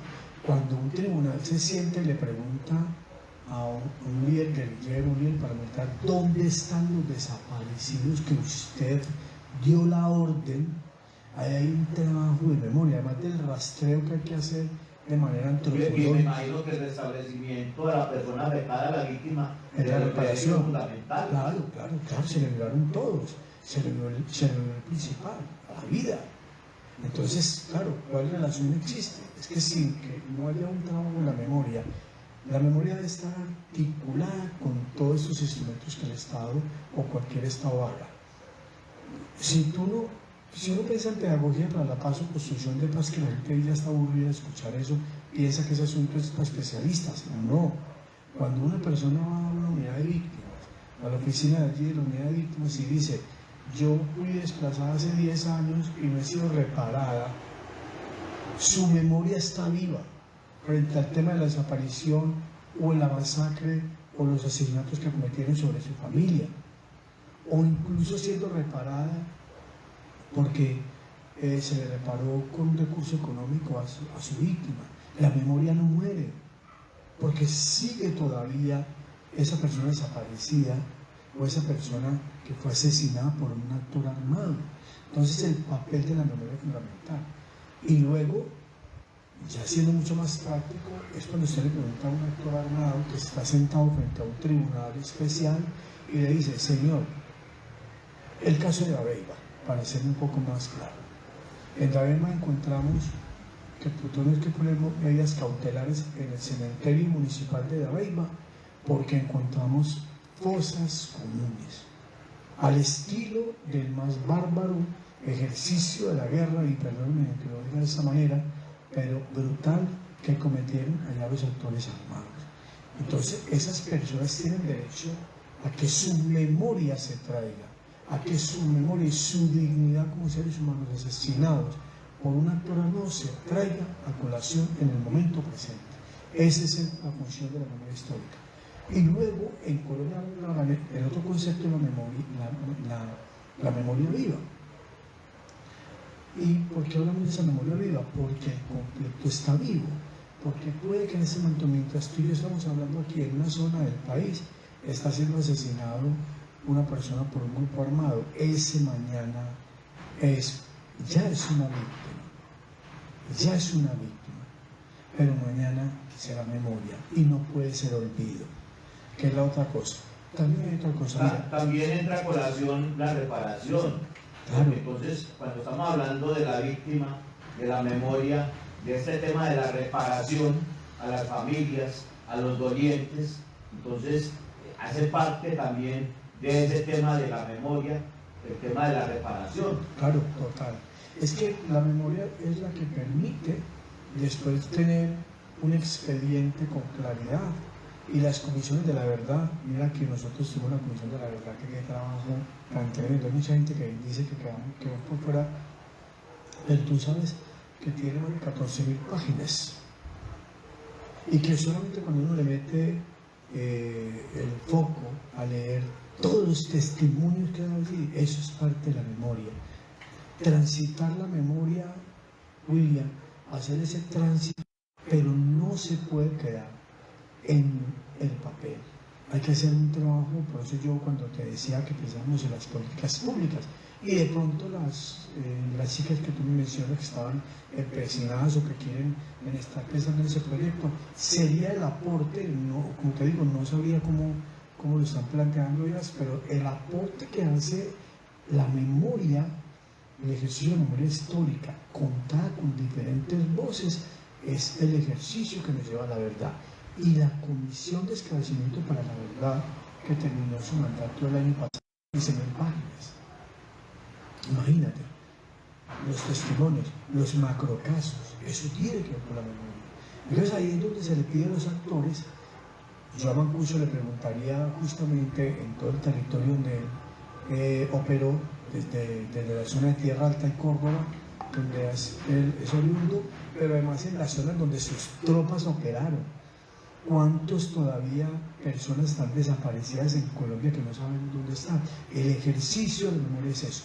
Cuando un tribunal se siente y le pregunta a un líder guerrillero, un líder paramilitar, ¿dónde están los desaparecidos que usted dio la orden? Ahí hay un trabajo de memoria, además del rastreo que hay que hacer de manera antropológica. Y me imagino que el restablecimiento de la persona afectada, la víctima, es la reparación fundamental. Claro, se le violaron todos, se le violó el principal, la vida. Entonces, claro, ¿cuál relación existe? Es que sin que no haya un trabajo en la memoria debe estar articulada con todos estos instrumentos que el Estado o cualquier Estado haga. Si uno piensa en pedagogía para la paz o construcción de paz, que la gente ya está aburrida de escuchar eso, piensa que ese asunto es para especialistas. No. Cuando una persona va a una unidad de víctimas, a la oficina de allí de la unidad de víctimas y dice, yo fui desplazada hace 10 años y no he sido reparada, su memoria está viva frente al tema de la desaparición o la masacre o los asesinatos que cometieron sobre su familia, o incluso siendo reparada porque se le reparó con un recurso económico a su víctima. La memoria no muere, porque sigue todavía esa persona desaparecida o esa persona que fue asesinada por un actor armado. Entonces el papel de la memoria es fundamental. Y luego, ya siendo mucho más práctico, es cuando usted le pregunta a un actor armado que está sentado frente a un tribunal especial y le dice, señor, el caso de Dabeiba, para ser un poco más claro. En Dabeiba encontramos que tuvimos que poner medidas cautelares en el cementerio municipal de Dabeiba porque encontramos fosas comunes. al estilo del más bárbaro ejercicio de la guerra, y perdónenme que lo diga de esa manera, pero brutal, que cometieron allá los autores armados. Entonces, esas personas tienen derecho a que su memoria se traiga, a que su memoria y su dignidad como seres humanos asesinados por un actor armado se traiga a colación en el momento presente. Esa es la función de la memoria histórica. Y luego, en Colombia, el otro concepto es la memoria viva. ¿Y por qué hablamos de esa memoria viva? Porque el conflicto está vivo. Porque puede que en ese momento, mientras tú y yo estamos hablando aquí en una zona del país, está siendo asesinado una persona por un grupo armado. Ese mañana ya es una víctima. Ya es una víctima. Pero mañana será memoria y no puede ser olvido. ¿Qué es la otra cosa? También hay otra cosa. También entra a colación la reparación. Claro. Entonces, cuando estamos hablando de la víctima, de la memoria, de este tema de la reparación a las familias, a los dolientes, entonces hace parte también de ese tema de la memoria, el tema de la reparación. Claro, total. Es que la memoria es la que permite después tener un expediente con claridad. Y las comisiones de la verdad, mira que nosotros tuvimos una comisión de la verdad que trabajo tan tremendo. Hay mucha gente que dice que quedamos por fuera, pero tú sabes que tiene más de 14.000 páginas y que solamente cuando uno le mete el foco a leer todos los testimonios que hay allí, eso es parte de la memoria. Transitar la memoria, William, hacer ese tránsito, pero no se puede quedar en el papel. Hay que hacer un trabajo, por eso yo cuando te decía que pensamos en las políticas públicas, y de pronto las chicas que tú me mencionas que estaban empecinadas o que quieren estar pensando en ese proyecto, sería el aporte, no, como te digo, no sabría cómo lo están planteando ellas, pero el aporte que hace la memoria, el ejercicio de memoria histórica, contada con diferentes voces, es el ejercicio que nos lleva a la verdad. Y la Comisión de Esclarecimiento para la Verdad, que terminó su mandato el año pasado, 15.000 páginas. Imagínate, los testimonios, los macrocasos, eso tiene que ver con la memoria. Entonces ahí es donde se le pide a los actores. Yo a Mancuso le preguntaría justamente en todo el territorio donde él operó, desde la zona de Tierra Alta y Córdoba, donde es oriundo, pero además en las zonas donde sus tropas operaron. ¿Cuántos todavía personas están desaparecidas en Colombia que no saben dónde están? El ejercicio de memoria es eso.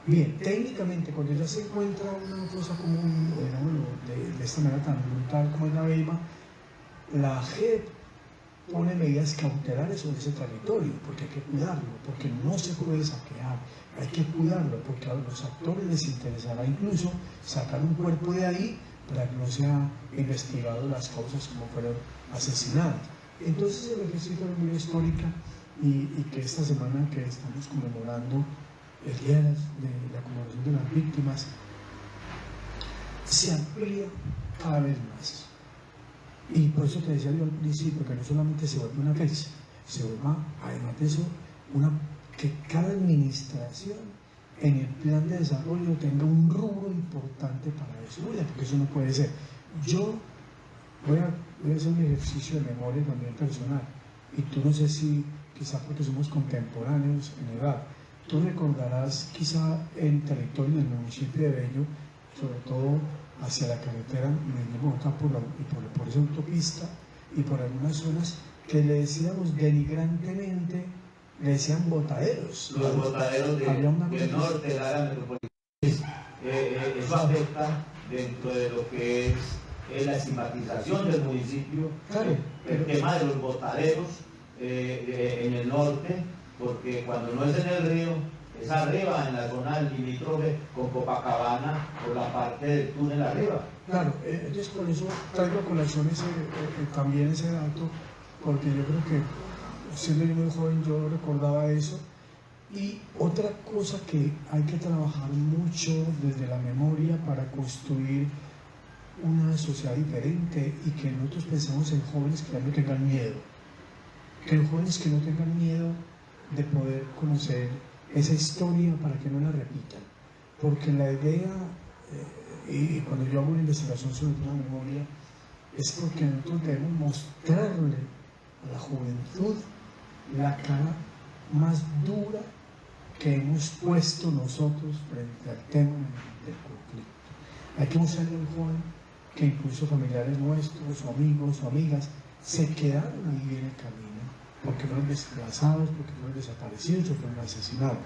Bien, técnicamente, cuando ya se encuentra una cosa como de esta manera tan brutal como es la BEIMA, la JEP pone medidas cautelares sobre ese territorio, porque hay que cuidarlo, porque no se puede saquear, hay que cuidarlo, porque a los actores les interesará incluso sacar un cuerpo de ahí para que no sea investigado las causas como fueron asesinadas. Entonces el ejercicio de memoria histórica y que esta semana que estamos conmemorando el Día de la Conmemoración de las Víctimas se amplía cada vez más. Y por eso te decía yo al principio que no solamente se vuelve una fecha, se vuelve además de eso que cada administración en el plan de desarrollo tenga un rubro importante para eso, porque eso no puede ser. Yo voy a hacer un ejercicio de memoria también personal, y tú no sé si, quizá porque somos contemporáneos en edad, tú recordarás quizá en territorio del municipio de Bello, sobre todo hacia la carretera Medellín-Bogotá por esa autopista y por algunas zonas que le decíamos denigrantemente, le decían botaderos. Los botaderos del norte de la área metropolitana. Eso afecta dentro de lo que es la estigmatización del municipio. Claro, el tema de los botaderos en el norte, porque cuando no es en el río, es arriba, en la zona limítrofe con Copacabana, por la parte del túnel arriba. Claro, entonces por eso traigo a colación también ese dato, porque yo creo que siendo yo muy joven yo recordaba eso. Y otra cosa que hay que trabajar mucho desde la memoria para construir una sociedad diferente, y que nosotros pensamos en jóvenes que ya no tengan miedo, que los jóvenes que no tengan miedo de poder conocer esa historia para que no la repitan. Porque la idea, y cuando yo hago una investigación sobre la memoria, es porque nosotros debemos mostrarle a la juventud la cara más dura que hemos puesto nosotros frente al tema del conflicto. Hay que mostrarle al joven que incluso familiares nuestros, o amigos o amigas, se quedaron ahí en el camino, porque fueron desplazados, porque fueron desaparecidos o fueron asesinados.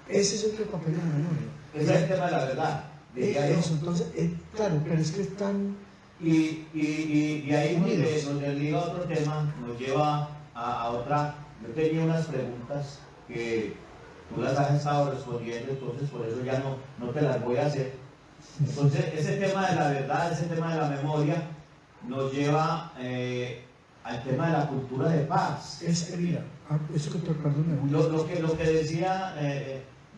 Ese es el papel de la memoria. Ese es el tema de la verdad. Eso, entonces, claro, pero es que están... Y ahí nos liga a otro tema, nos lleva a otra. Yo tenía unas preguntas que tú las has estado respondiendo, entonces por eso ya no te las voy a hacer. Entonces, ese tema de la verdad, ese tema de la memoria, nos lleva al tema de la cultura de paz. Mira, eso que tú perdón, lo que decía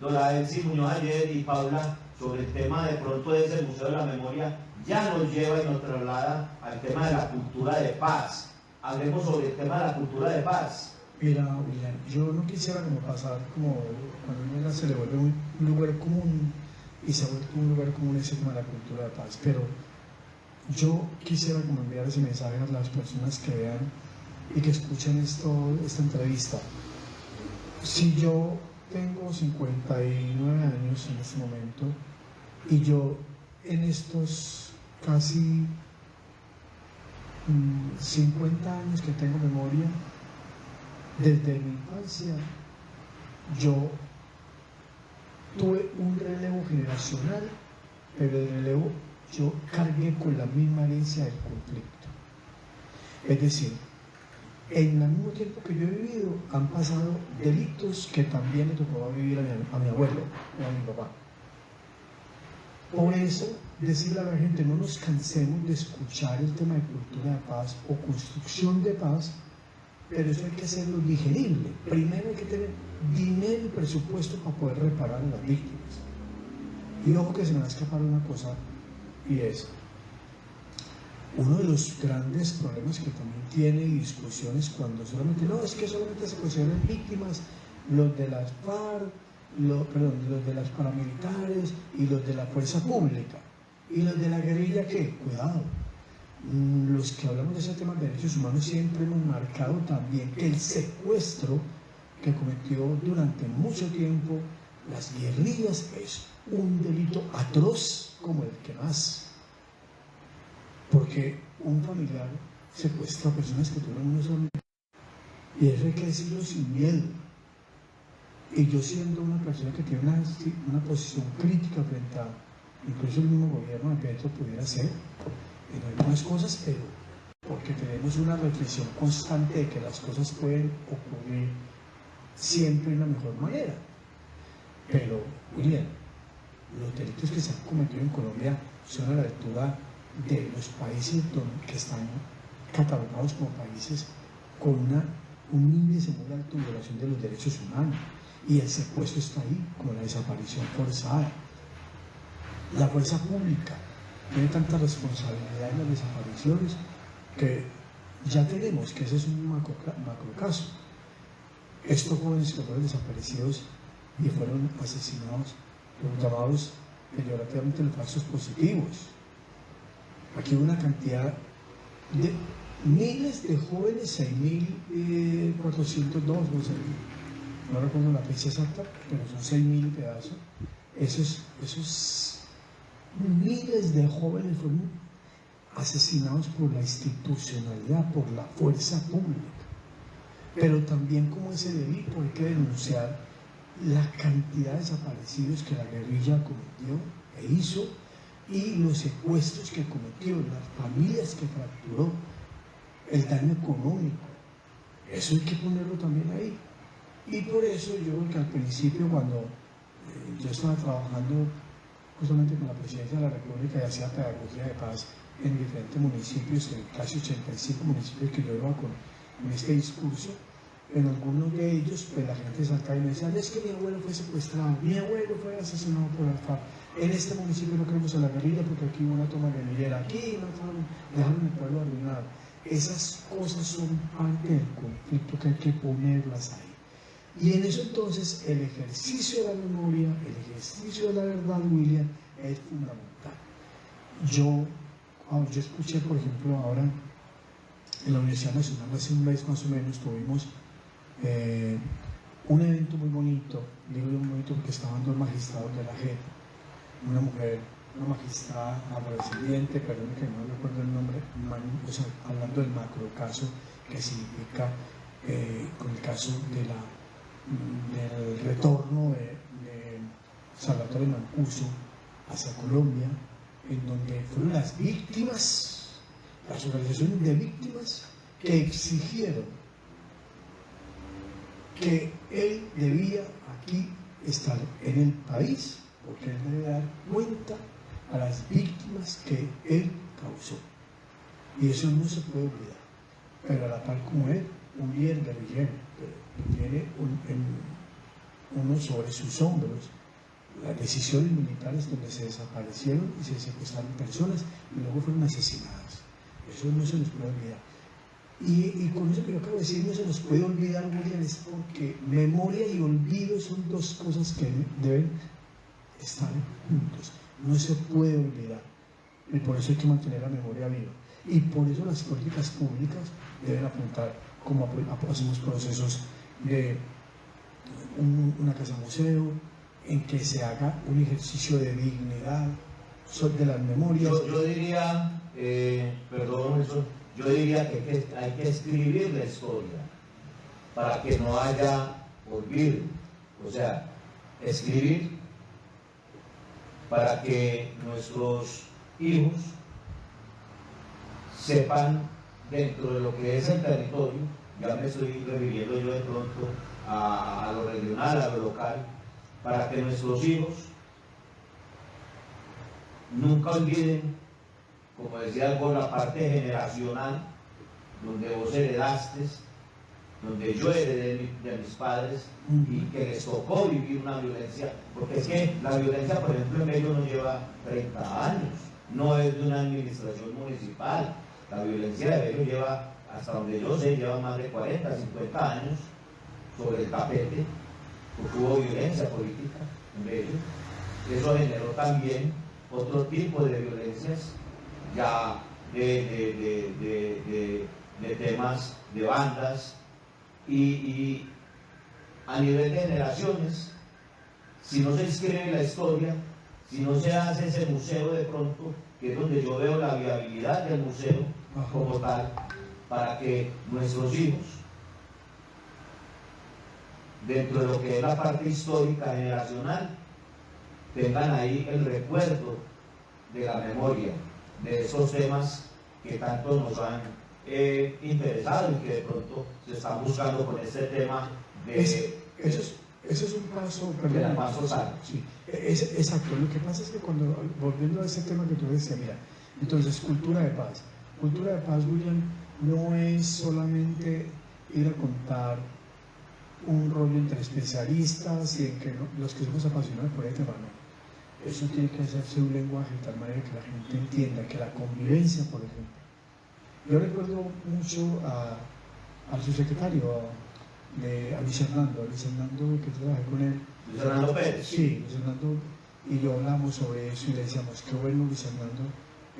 Dora Elsie Muñoz ayer y Paula sobre el tema de pronto de ese Museo de la Memoria, ya nos lleva y nos traslada al tema de la cultura de paz. Hablemos sobre el tema de la cultura de paz. Mira, William, yo no quisiera como pasar como cuando se le vuelve un lugar común y se vuelve un lugar común ese tema de la cultura de paz, pero yo quisiera como enviar ese mensaje a las personas que vean y que escuchen esta entrevista. Si yo tengo 59 años en este momento y yo en estos casi 50 años que tengo memoria, desde mi infancia yo tuve un relevo generacional, pero el relevo yo cargué con la misma herencia del conflicto. Es decir, en el mismo tiempo que yo he vivido han pasado delitos que también le tocó vivir a mi abuelo o a mi papá. Por eso, decirle a la gente, no nos cansemos de escuchar el tema de cultura de paz o construcción de paz, pero eso hay que hacerlo digerible. Primero hay que tener dinero y presupuesto para poder reparar a las víctimas. Y ojo que se me va a escapar una cosa, y es uno de los grandes problemas que también tiene discusiones cuando solamente se consideran víctimas los de las FARC, los de las paramilitares y los de la fuerza pública. Y los de la guerrilla, ¿qué? Cuidado. Los que hablamos de ese tema de derechos humanos siempre hemos marcado también que el secuestro que cometió durante mucho tiempo las guerrillas es un delito atroz como el que más. Porque un familiar secuestra a personas que tuvieron unos amigos. Y eso hay que decirlo sin miedo. Y yo siendo una persona que tiene una posición crítica frente a incluso el mismo gobierno de Petro pudiera ser en algunas cosas, pero porque tenemos una reflexión constante de que las cosas pueden ocurrir siempre de la mejor manera. Pero, William, los delitos que se han cometido en Colombia son a la altura de los países que están catalogados como países con un índice muy alto de violación de los derechos humanos. Y el secuestro está ahí, como la desaparición forzada. La fuerza pública tiene tanta responsabilidad en las desapariciones que ya tenemos que ese es un macro caso. Estos jóvenes que fueron desaparecidos y fueron asesinados, los llamados peyorativamente los falsos positivos. Aquí hubo una cantidad de miles de jóvenes, 6.402, no recuerdo la fecha exacta, pero son 6.000 pedazos. Esos miles de jóvenes fueron asesinados por la institucionalidad, por la fuerza pública. Pero también como ese delito hay que denunciar la cantidad de desaparecidos que la guerrilla cometió e hizo y los secuestros que cometió, las familias que fracturó, el daño económico. Eso hay que ponerlo también ahí. Y por eso yo creo que al principio cuando yo estaba trabajando justamente con la Presidencia de la República y hacía pedagogía de paz en diferentes municipios, en casi 85 municipios que yo iba con este discurso, en algunos de ellos pues la gente saltaba y me decía, es que mi abuelo fue secuestrado, mi abuelo fue asesinado por la FARC, en este municipio no queremos a la guerrilla porque aquí hubo una toma guerrillera, aquí dejaron el pueblo arruinado. Esas cosas son parte del conflicto que hay que ponerlas ahí. Y en eso entonces el ejercicio de la memoria, el ejercicio de la verdad, William, es fundamental. Yo escuché, por ejemplo, ahora en la Universidad Nacional, hace un mes más o menos, tuvimos un evento muy bonito, digo muy bonito porque estaban dos magistrados de la JEP, una mujer, una magistrada afrodescendiente, perdón que no recuerdo el nombre, o sea, hablando del macro caso que significa con el caso del retorno de Salvatore Mancuso hacia Colombia, en donde fueron las víctimas, las organizaciones de víctimas que exigieron que él debía aquí estar en el país, porque él debe dar cuenta a las víctimas que él causó. Y eso no se puede olvidar. Pero a la par como él, un líder guerrillero que tiene uno sobre sus hombros las decisiones militares donde se desaparecieron y se secuestraron personas y luego fueron asesinadas. Eso no se nos puede olvidar. Y con eso que yo acabo de decir, no se nos puede olvidar, William, es porque memoria y olvido son dos cosas que deben estar juntos. No se puede olvidar. Y por eso hay que mantener la memoria viva. Y por eso las políticas públicas deben apuntar, como hacemos procesos de una casa museo, en que se haga un ejercicio de dignidad de las memorias. Yo diría, perdón, yo diría que hay que escribir la historia para que no haya olvido. O sea, escribir para que nuestros hijos sepan dentro de lo que es el territorio, ya me estoy refiriendo yo de pronto a lo regional, a lo local, para que nuestros hijos nunca olviden, como decía algo, la parte generacional, donde vos heredaste, donde yo heredé de mis padres y que les tocó vivir una violencia, porque es que la violencia, por ejemplo, en Bello no lleva 30 años, no es de una administración municipal, la violencia de Bello lleva, hasta donde yo sé, lleva más de 40, 50 años sobre el tapete, porque hubo violencia política en Bello. Eso generó también otro tipo de violencias, ya de temas de bandas, y a nivel de generaciones, si no se escribe la historia, si no se hace ese museo de pronto, que es donde yo veo la viabilidad del museo como tal, para que nuestros hijos, dentro de lo que es la parte histórica generacional, tengan ahí el recuerdo de la memoria, de esos temas que tanto nos han interesado y que de pronto se están buscando con este tema de... Eso es un paso, perdón, paso tal. Sí, exacto. Lo que pasa es que cuando, volviendo a ese tema que tú decías, mira, entonces, cultura de paz. Cultura de paz, William, no es solamente ir a contar un rollo entre especialistas y en que los que somos apasionados por el tema, no. Eso tiene que hacerse un lenguaje de tal manera que la gente entienda que la convivencia, por ejemplo. Yo recuerdo mucho al subsecretario, a Luis Hernando, que trabajé con él. Luis Hernando Pérez. Sí, Luis Hernando, y yo hablamos sobre eso y le decíamos, qué bueno, Luis Hernando,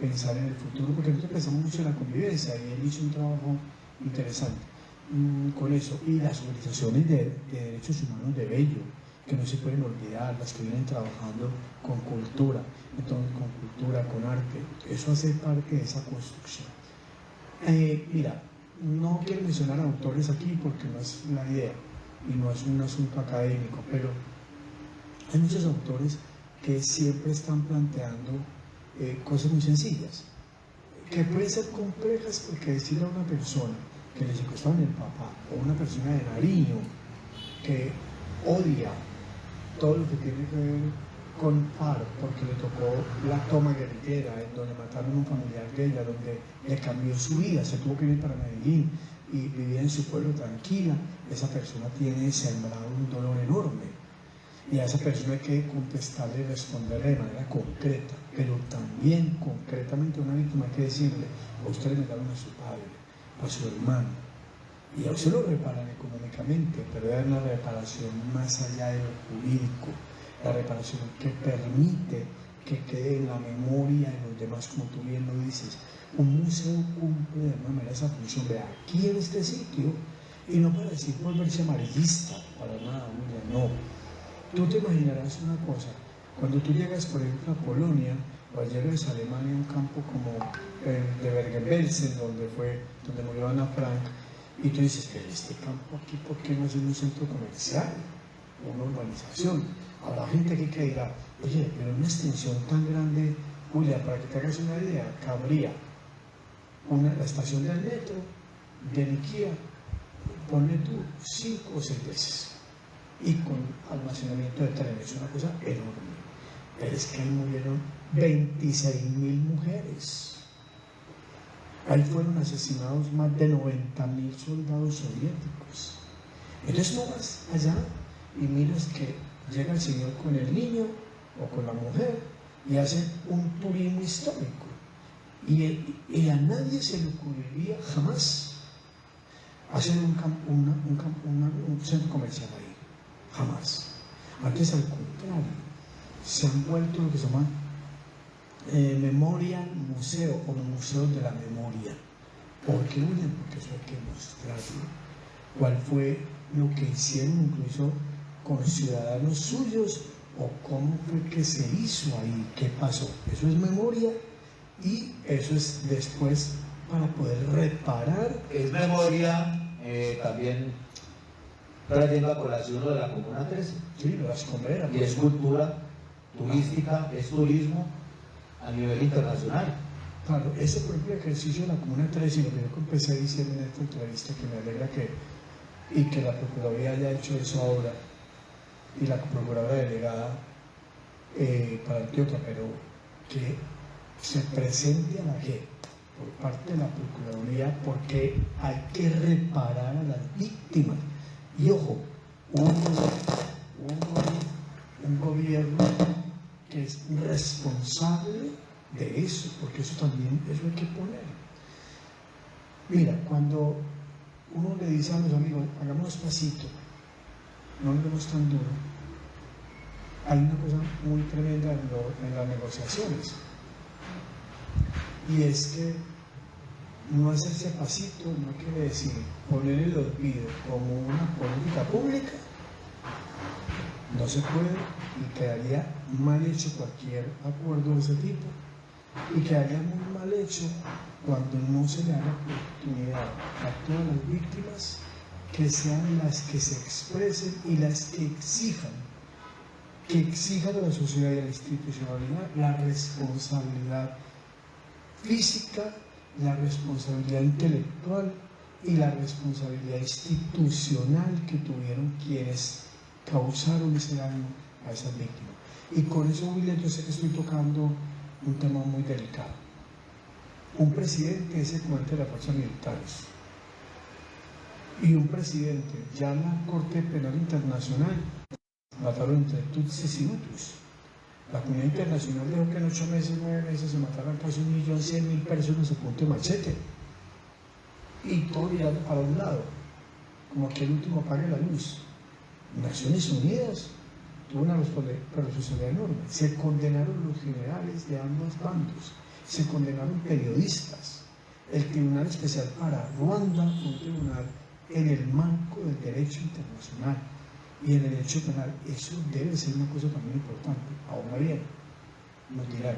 pensar en el futuro, porque nosotros pensamos mucho en la convivencia y él hizo un trabajo interesante con eso. Y las organizaciones de derechos humanos de Bello, que no se pueden olvidar, las que vienen trabajando con cultura, entonces con cultura, con arte, eso hace parte de esa construcción. Mira, no quiero mencionar autores aquí porque no es la idea y no es un asunto académico, pero hay muchos autores que siempre están planteando cosas muy sencillas, que pueden ser complejas, porque decirle a una persona que le secuestraron el papá, o una persona de Nariño que odia todo lo que tiene que ver con FARC, porque le tocó la toma guerrillera, en donde mataron a un familiar de ella, donde le cambió su vida, se tuvo que ir para Medellín y vivía en su pueblo tranquila, esa persona tiene sembrado un dolor enorme. Y a esa persona hay que contestarle y responderle de manera concreta, pero también concretamente a una víctima hay que decirle, a usted le mataron a su padre, a su hermano, Y a usted lo reparan económicamente, pero es una reparación más allá de lo jurídico, la reparación que permite que quede en la memoria de los demás, como tú bien lo dices. Un museo cumple de alguna manera esa función de aquí en este sitio, y no para decir volverse amarillista, para nada, no. Tú te imaginarás una cosa, cuando tú llegas, por ejemplo, a Polonia, o llegas a Alemania, un campo como el de Bergen-Belsen, donde murió Ana Frank, y tú dices, pero este campo aquí, ¿por qué no es un centro comercial? Una urbanización. Habrá gente aquí que dirá, oye, pero una extensión tan grande, Julia, para que te hagas una idea, cabría la estación del metro de Niquía, ponle tú 5 o 6 veces, y con almacenamiento de trenes, una cosa enorme. Pero es que ahí murieron 26.000 mujeres. Ahí fueron asesinados más de 90.000 soldados soviéticos. Entonces no vas allá y miras que llega el señor con el niño o con la mujer y hace un turismo histórico. Y a nadie se le ocurriría jamás hacer un centro comercial ahí. Jamás. Antes, al contrario, se han vuelto lo que se llama Memorial Museo o los museos de la memoria. ¿Por qué huyen? Porque eso hay que mostrarlo. ¿Cuál fue lo que hicieron incluso con ciudadanos suyos o cómo fue que se hizo ahí? ¿Qué pasó? Eso es memoria y eso es después para poder reparar. Es memoria también trayendo a colación lo de la Comuna 13. Sí, las comeras. Y es cultura turística, es turismo a nivel internacional. Claro, ese por ejemplo ejercicio de la Comuna 13, y lo que yo empecé diciendo en esta entrevista, que me alegra que la Procuraduría haya hecho eso ahora, y la Procuradora Delegada para Antioquia, pero que se presente a la JEP por parte de la Procuraduría, porque hay que reparar a las víctimas. Y ojo, un gobierno que es responsable de eso, porque eso también, eso hay que poner. Mira, cuando uno le dice a los amigos, hagamos despacito, no lo vemos tan duro, hay una cosa muy tremenda en las negociaciones, y es que no hacerse pasito no quiere decir poner el olvido como una política pública. No se puede, y quedaría mal hecho cualquier acuerdo de ese tipo, y quedaría muy mal hecho cuando no se le da la oportunidad a todas las víctimas que sean las que se expresen y las que exijan a la sociedad y a la institucionalidad la responsabilidad física, la responsabilidad intelectual y la responsabilidad institucional que tuvieron quienes causaron ese daño a esas víctimas. Y con eso, William, yo sé que estoy tocando un tema muy delicado. Un presidente es el comandante de las fuerzas militares, y un presidente, ya en la Corte Penal Internacional mataron entre Tutsis y Hutus. La comunidad internacional dijo que en 8 meses, 9 meses se mataron casi 1.100.000 personas a punto de machete, y todo mirando para un lado, como que el último apague la luz. Naciones Unidas tuvo una responsabilidad enorme. Se condenaron los generales de ambos bandos, se condenaron periodistas. El Tribunal Especial para Ruanda fue un tribunal en el marco del derecho internacional y en el derecho penal. Eso debe ser una cosa también importante. Ahora bien, nos dirán,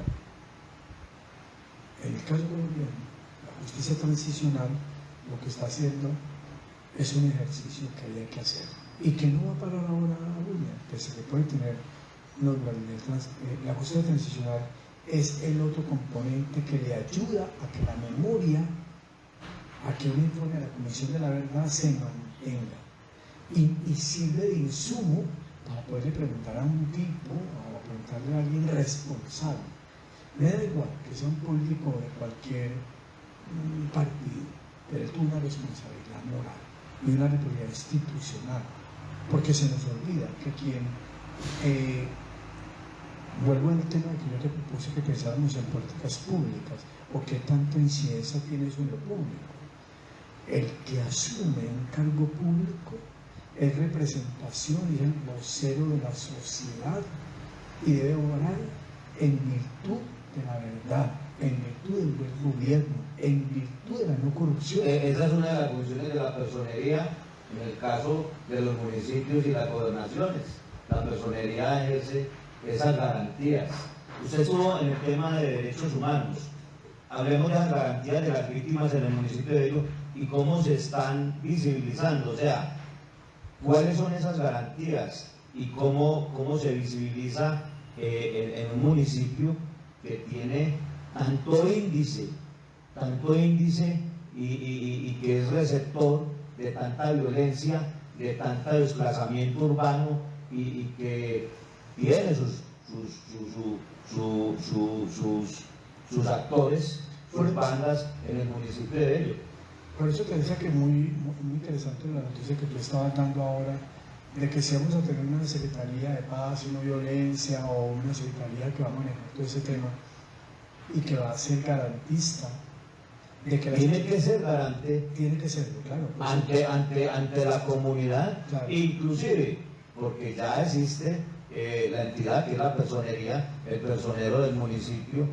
en el caso colombiano, la justicia transicional lo que está haciendo es un ejercicio que había que hacer y que no va a parar ahora a William, que se le puede tener la justicia transicional es el otro componente que le ayuda a que la memoria, a que un informe de la Comisión de la Verdad se mantenga y sirve de insumo para poderle preguntar a un tipo o preguntarle a alguien responsable. Me da igual que sea un político de cualquier partido, pero él tuvo una responsabilidad moral y una responsabilidad institucional, porque se nos olvida que vuelvo al tema que yo te propuse que pensáramos en políticas públicas o qué tanta incidencia tiene eso en lo público. el que asume un cargo público es representación y es el vocero de la sociedad y debe obrar en virtud de la verdad, en virtud del buen gobierno, en virtud de la no corrupción. Esa es una de las funciones de la personería en el caso de los municipios y las gobernaciones. La personería ejerce esas garantías. Usted estuvo en el tema de derechos humanos. Hablemos de las garantías de las víctimas en el municipio de Bello y cómo se están visibilizando. O sea, ¿cuáles son esas garantías y cómo se visibiliza en un municipio que tiene tanto índice y que es receptor de tanta violencia, de tanto desplazamiento urbano y que tiene sus actores, sus bandas en el municipio de Bello? Por eso te decía que muy interesante la noticia que tú estabas dando ahora, de que si vamos a tener una Secretaría de Paz y no violencia, o una Secretaría que va a manejar todo ese tema y que va a ser garantista de que tiene que ser garante, tiene que serlo, claro, ante la comunidad, claro. Inclusive porque ya existe la entidad que es la personería, el personero del municipio,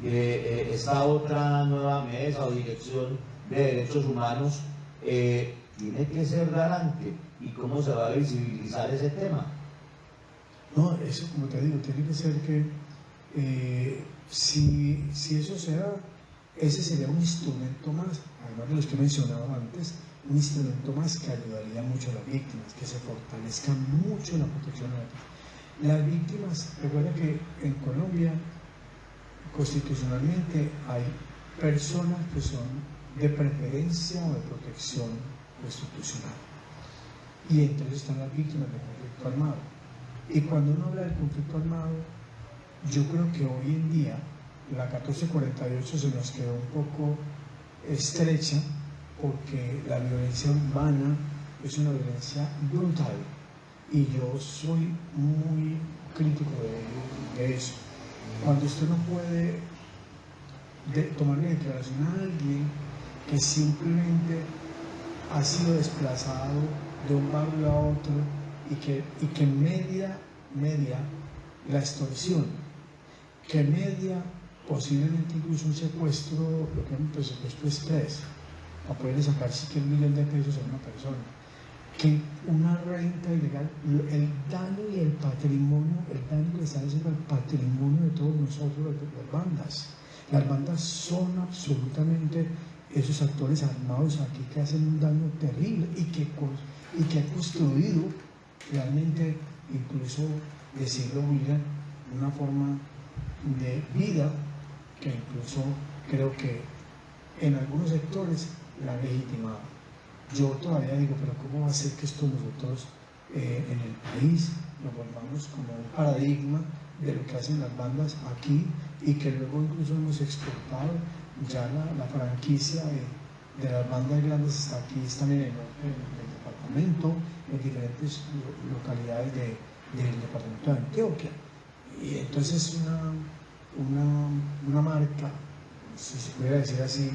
esta otra nueva mesa o dirección de derechos humanos tiene que ser garante. ¿Y cómo se va a visibilizar ese tema? No, eso, como te digo, tiene que ser que si eso se da, ese sería un instrumento más, además de los que he mencionado antes, un instrumento más que ayudaría mucho a las víctimas, que se fortalezca mucho la protección de las víctimas. Recuerda que en Colombia, constitucionalmente, hay personas que son de preferencia o de protección constitucional. Y entonces están las víctimas del conflicto armado. Y cuando uno habla del conflicto armado, yo creo que hoy en día la 1448 se nos quedó un poco estrecha, porque la violencia urbana es una violencia brutal. Y yo soy muy crítico de eso. Cuando usted no puede tomarle declaración a alguien que simplemente ha sido desplazado de un barrio a otro y que media la extorsión, que media posiblemente incluso un secuestro, lo que es un presupuesto express, para poder sacar siquiera $1 millón a una persona, que una renta ilegal, el daño y el patrimonio, el daño que está haciendo el patrimonio de todos nosotros, las bandas. Las bandas son absolutamente esos actores armados aquí que hacen un daño terrible y que han construido realmente, incluso decirlo William, una forma de vida que incluso creo que en algunos sectores la han legitimado. Yo todavía digo, pero ¿cómo va a ser que esto nosotros en el país nos volvamos como un paradigma de lo que hacen las bandas aquí y que luego incluso hemos exportado? Ya la franquicia de las bandas grandes está aquí, están en el norte del departamento, en diferentes localidades del departamento de Antioquia. Y entonces una marca, si se pudiera decir así,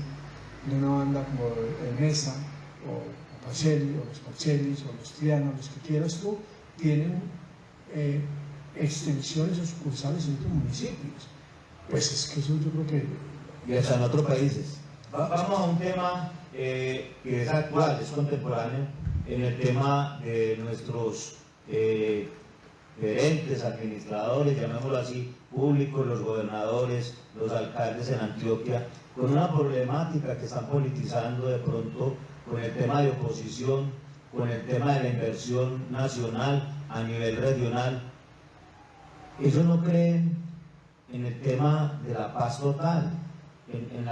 de una banda como el Mesa, o Pacelli, o los Pacellis, o los Trianos, los que quieras tú, tienen extensiones o sucursales en otros municipios. Pues es que eso yo creo que... Y hasta en otros países. Vamos a un tema que es actual, es contemporáneo, en el tema de nuestros gerentes, administradores, llamémoslo así, públicos, los gobernadores, los alcaldes en Antioquia, con una problemática que están politizando de pronto con el tema de oposición, con el tema de la inversión nacional a nivel regional. Ellos no creen en el tema de la paz total, en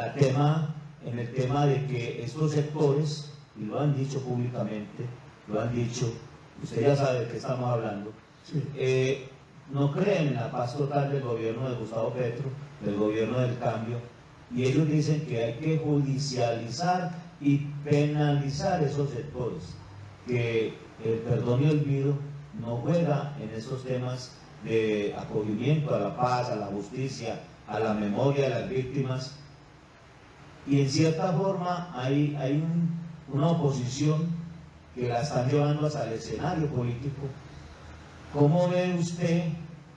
el tema de que estos sectores, y lo han dicho públicamente, lo han dicho, usted ya sabe de qué estamos hablando, sí. No creen en la paz total del gobierno de Gustavo Petro, del gobierno del cambio, y ellos dicen que hay que judicializar y penalizar esos sectores, que el perdón y olvido no juega en esos temas de acogimiento a la paz, a la justicia, a la memoria de las víctimas. Y en cierta forma hay una oposición que la están llevando hasta el escenario político. ¿Cómo ve usted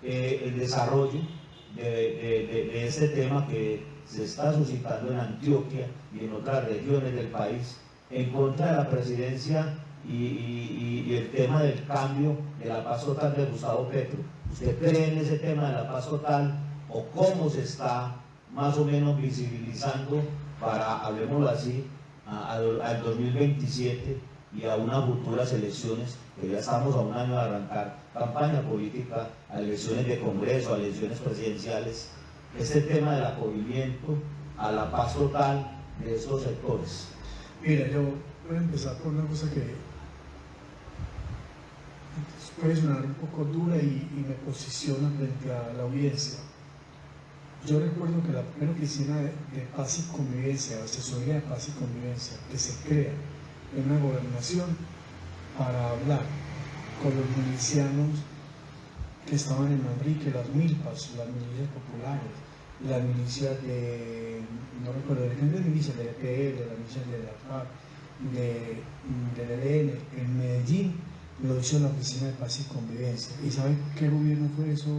el desarrollo de este tema que se está suscitando en Antioquia y en otras regiones del país en contra de la presidencia y el tema del cambio de la paz total de Gustavo Petro? ¿Usted cree en ese tema de la paz total o cómo se está más o menos visibilizando para, hablemoslo así, al 2027 y a unas futuras elecciones, que ya estamos a un año de arrancar campaña política, a elecciones de Congreso, a elecciones presidenciales, este tema del acogimiento a la paz total de estos sectores? Mira, yo voy a empezar por una cosa que puede sonar un poco dura y me posiciona frente a la audiencia. Yo recuerdo que la primera oficina de paz y convivencia, asesoría de paz y convivencia, que se crea en una gobernación para hablar con los milicianos que estaban en Manrique, las milpas, las milicias populares, las milicias de, no recuerdo de qué milicias, del EPL, de las milicias de la FARC, del ELN, en Medellín, lo hizo la Oficina de Paz y Convivencia. ¿Y saben qué gobierno fue eso?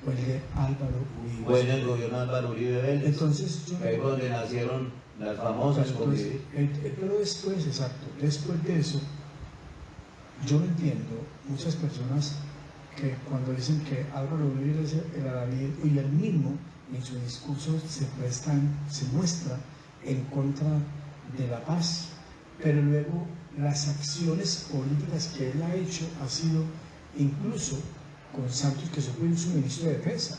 Fue el de Álvaro Uribe. Fue en el gobierno de Álvaro Uribe Vélez. Entonces, es donde nacieron las famosas convivencias. Pero después, exacto, después de eso, yo entiendo muchas personas que cuando dicen que Álvaro Uribe era líder, y él mismo en su discurso se muestra en contra de la paz, pero luego las acciones políticas que él ha hecho ha sido incluso con Santos, que se fue su ministro de Defensa,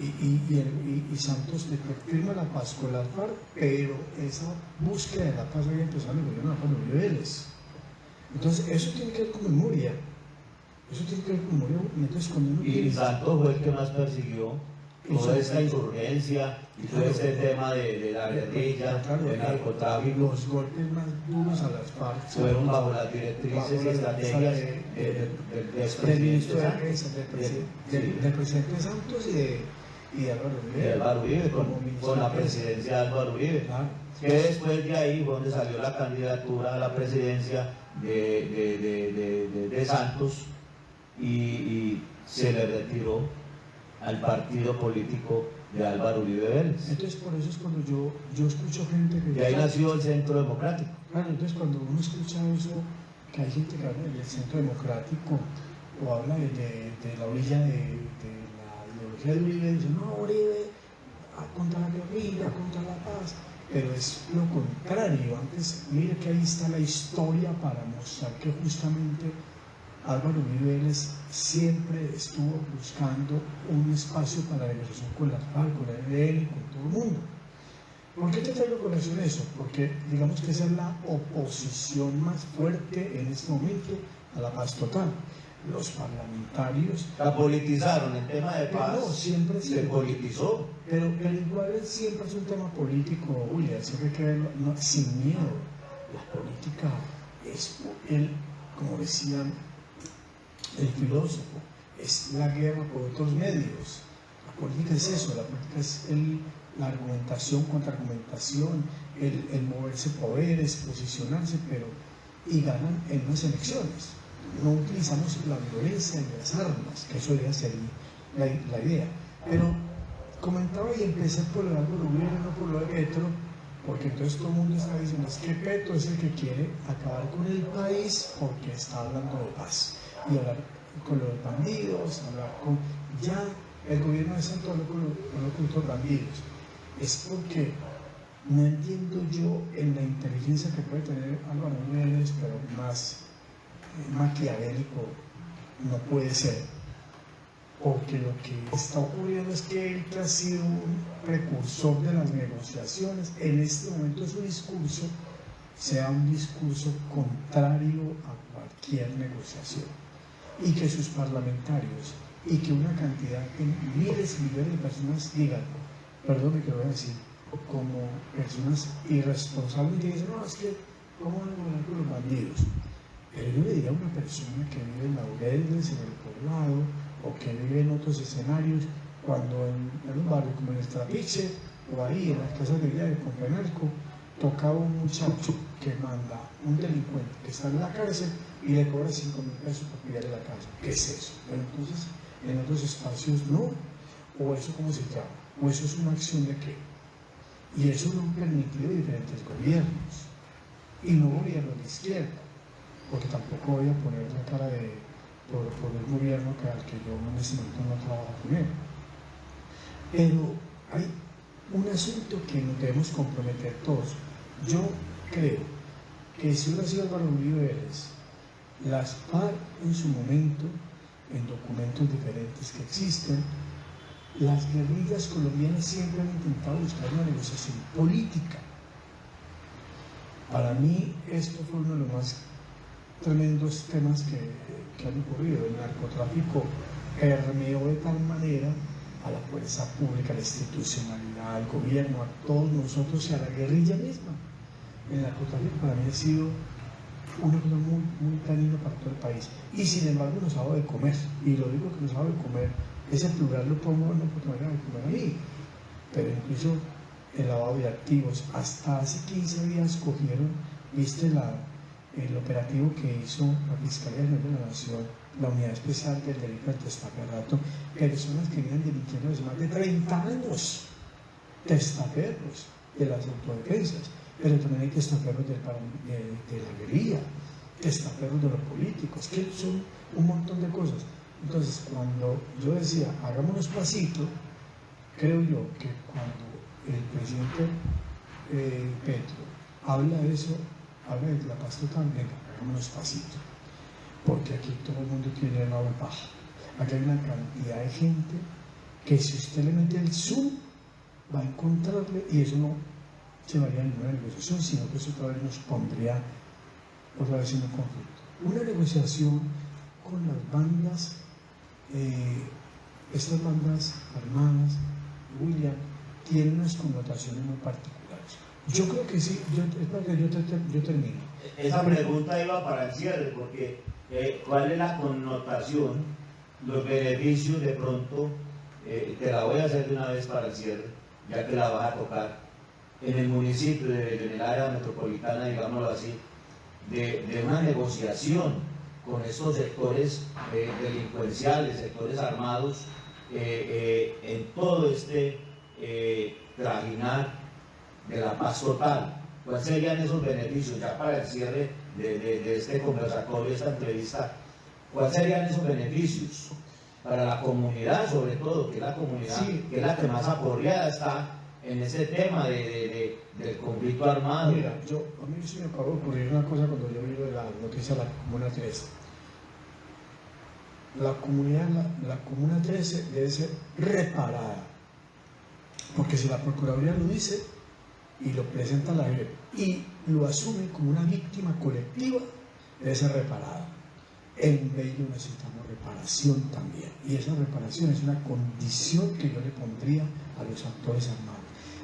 y Santos firma la paz con la FARC, pero esa búsqueda de la paz había empezado en el gobierno de Álvaro Uribe Vélez. Entonces eso tiene que ver con memoria. Eso tiene que ver con memoria. Entonces, cuando uno y Santos fue el que más persiguió toda esta insurgencia y todo este tema de la guerrilla, del narcotráfico. Los golpes más duros a las FARC fueron bajo las directrices y estrategias del ministro de Defensa, del presidente Santos y de Álvaro Uribe. De Álvaro Uribe, con la presidencia de Álvaro Uribe. Claro. Que después de ahí fue donde salió la candidatura a la presidencia de Santos y se le retiró al partido político de Álvaro Uribe Vélez. Entonces, por eso es cuando yo escucho gente que... Y ahí nació el Centro Democrático. Claro, entonces cuando uno escucha eso, que hay gente que habla del Centro Democrático o habla de la orilla de la ideología de Uribe, dice, no, Uribe, contra la guerrilla, contra la paz, pero es lo contrario. Antes, mire que ahí está la historia para mostrar que justamente Álvaro Uribe Vélez siempre estuvo buscando un espacio para la negociación con las FARC, con la ELN, con todo el mundo. ¿Por qué te traigo a colación eso? Porque digamos que esa es la oposición más fuerte en este momento a la paz total. Los parlamentarios... La politizaron, el tema de paz no, siempre se politizó. Pero igual siempre es un tema político, William, siempre hay que verlo sin miedo. La política es, como decían el filósofo, es la guerra por otros medios. La política es eso, la política es la argumentación contra argumentación, el moverse poderes, posicionarse, y ganan en unas elecciones. No utilizamos la violencia y las armas, que eso debe ser la idea. Pero comentaba y empecé por lo de Álvaro Uribe, no por lo de Petro, porque entonces todo el mundo está diciendo es que Petro es el que quiere acabar con el país porque está hablando de paz. Y hablar con los bandidos, hablar con... Ya el gobierno de Santos habló con otros bandidos. Es porque no entiendo yo en la inteligencia que puede tener Álvaro Uribe, pero más maquiavélico no puede ser. Porque lo que está ocurriendo es que él, que ha sido un precursor de las negociaciones, en este momento su discurso sea un discurso contrario a cualquier negociación. Y que sus parlamentarios y que una cantidad de miles y millones de personas digan, perdón que lo voy a decir, como personas irresponsables, y dicen, no, es que, ¿cómo van a hablar con los bandidos? Pero yo le diría a una persona que vive en Laureles, en el Poblado, o que vive en otros escenarios, cuando en un barrio como en el Trapiche, o ahí en las casas de Villa de Compenalco, tocaba un muchacho que manda un delincuente que está en la cárcel y le cobra 5.000 pesos para pillarle la casa. ¿Qué es eso? Pero entonces, en otros espacios no. ¿O eso cómo se llama? ¿O eso es una acción de qué? Y eso lo han permitido diferentes gobiernos. Y no gobiernos de izquierda, porque tampoco voy a poner la cara por el gobierno al que yo en este momento no trabajo con él. Pero hay un asunto que nos debemos comprometer todos. Yo creo que si hubiera sido Álvaro Uribe Vélez, las FARC en su momento, en documentos diferentes que existen, las guerrillas colombianas siempre han intentado buscar una negociación política. Para mí esto fue uno de los más tremendos temas que han ocurrido. El narcotráfico permeó de tal manera a la fuerza pública, a la institucionalidad, al gobierno, a todos nosotros y a la guerrilla misma. El narcotráfico para mí ha sido una cosa muy, muy dañina para todo el país. Y sin embargo nos ha dado de comer. Y lo digo que nos ha dado de comer, ese plural lo pongo no porque me haga de comer a mí, pero incluso el lavado de activos. Hasta hace 15 días cogieron, viste el operativo que hizo la Fiscalía General de la Nación, la Unidad Especial del Delito del Testaferrato, personas que vienen delinquiendo desde más de 30 años, testaferros de las autodefensas, pero también hay testaferros de la guerrilla, testaferros de los políticos, que son un montón de cosas. Entonces, cuando yo decía, hagámonos pasito, creo yo que cuando el presidente Petro habla de eso, habla de la paz total, venga, hagámonos pasito, porque aquí todo el mundo tiene la paja. Aquí hay una cantidad de gente que si usted le mete el zoom, va a encontrarle, y eso no se varía en ninguna negociación, sino que eso otra vez nos pondría otra vez en un conflicto. Una negociación con las bandas, estas bandas armadas, William, tienen unas connotaciones muy particulares. Yo creo que sí, yo termino. Esa pregunta iba para el cierre, porque ¿cuál es la connotación, los beneficios de pronto? Te la voy a hacer de una vez para el cierre, ya que la vas a tocar. En el municipio, en el área metropolitana, digámoslo así, de una negociación con estos sectores delincuenciales, sectores armados, en todo este trajinar de la paz total. ¿Cuáles serían esos beneficios? Ya para el cierre de este conversatorio, de esta entrevista, ¿cuáles serían esos beneficios para la comunidad, sobre todo, que es la comunidad, sí, que es la que más aporreada está en ese tema del conflicto armado? Mira, a mí se me acabó de ocurrir una cosa cuando yo vi la noticia de la Comuna 13. La Comuna 13 debe ser reparada, porque si la Procuraduría lo dice y lo presenta a la JEP y lo asume como una víctima colectiva, debe ser reparada. En Bello necesitamos reparación también, y esa reparación es una condición que yo le pondría a los actores armados.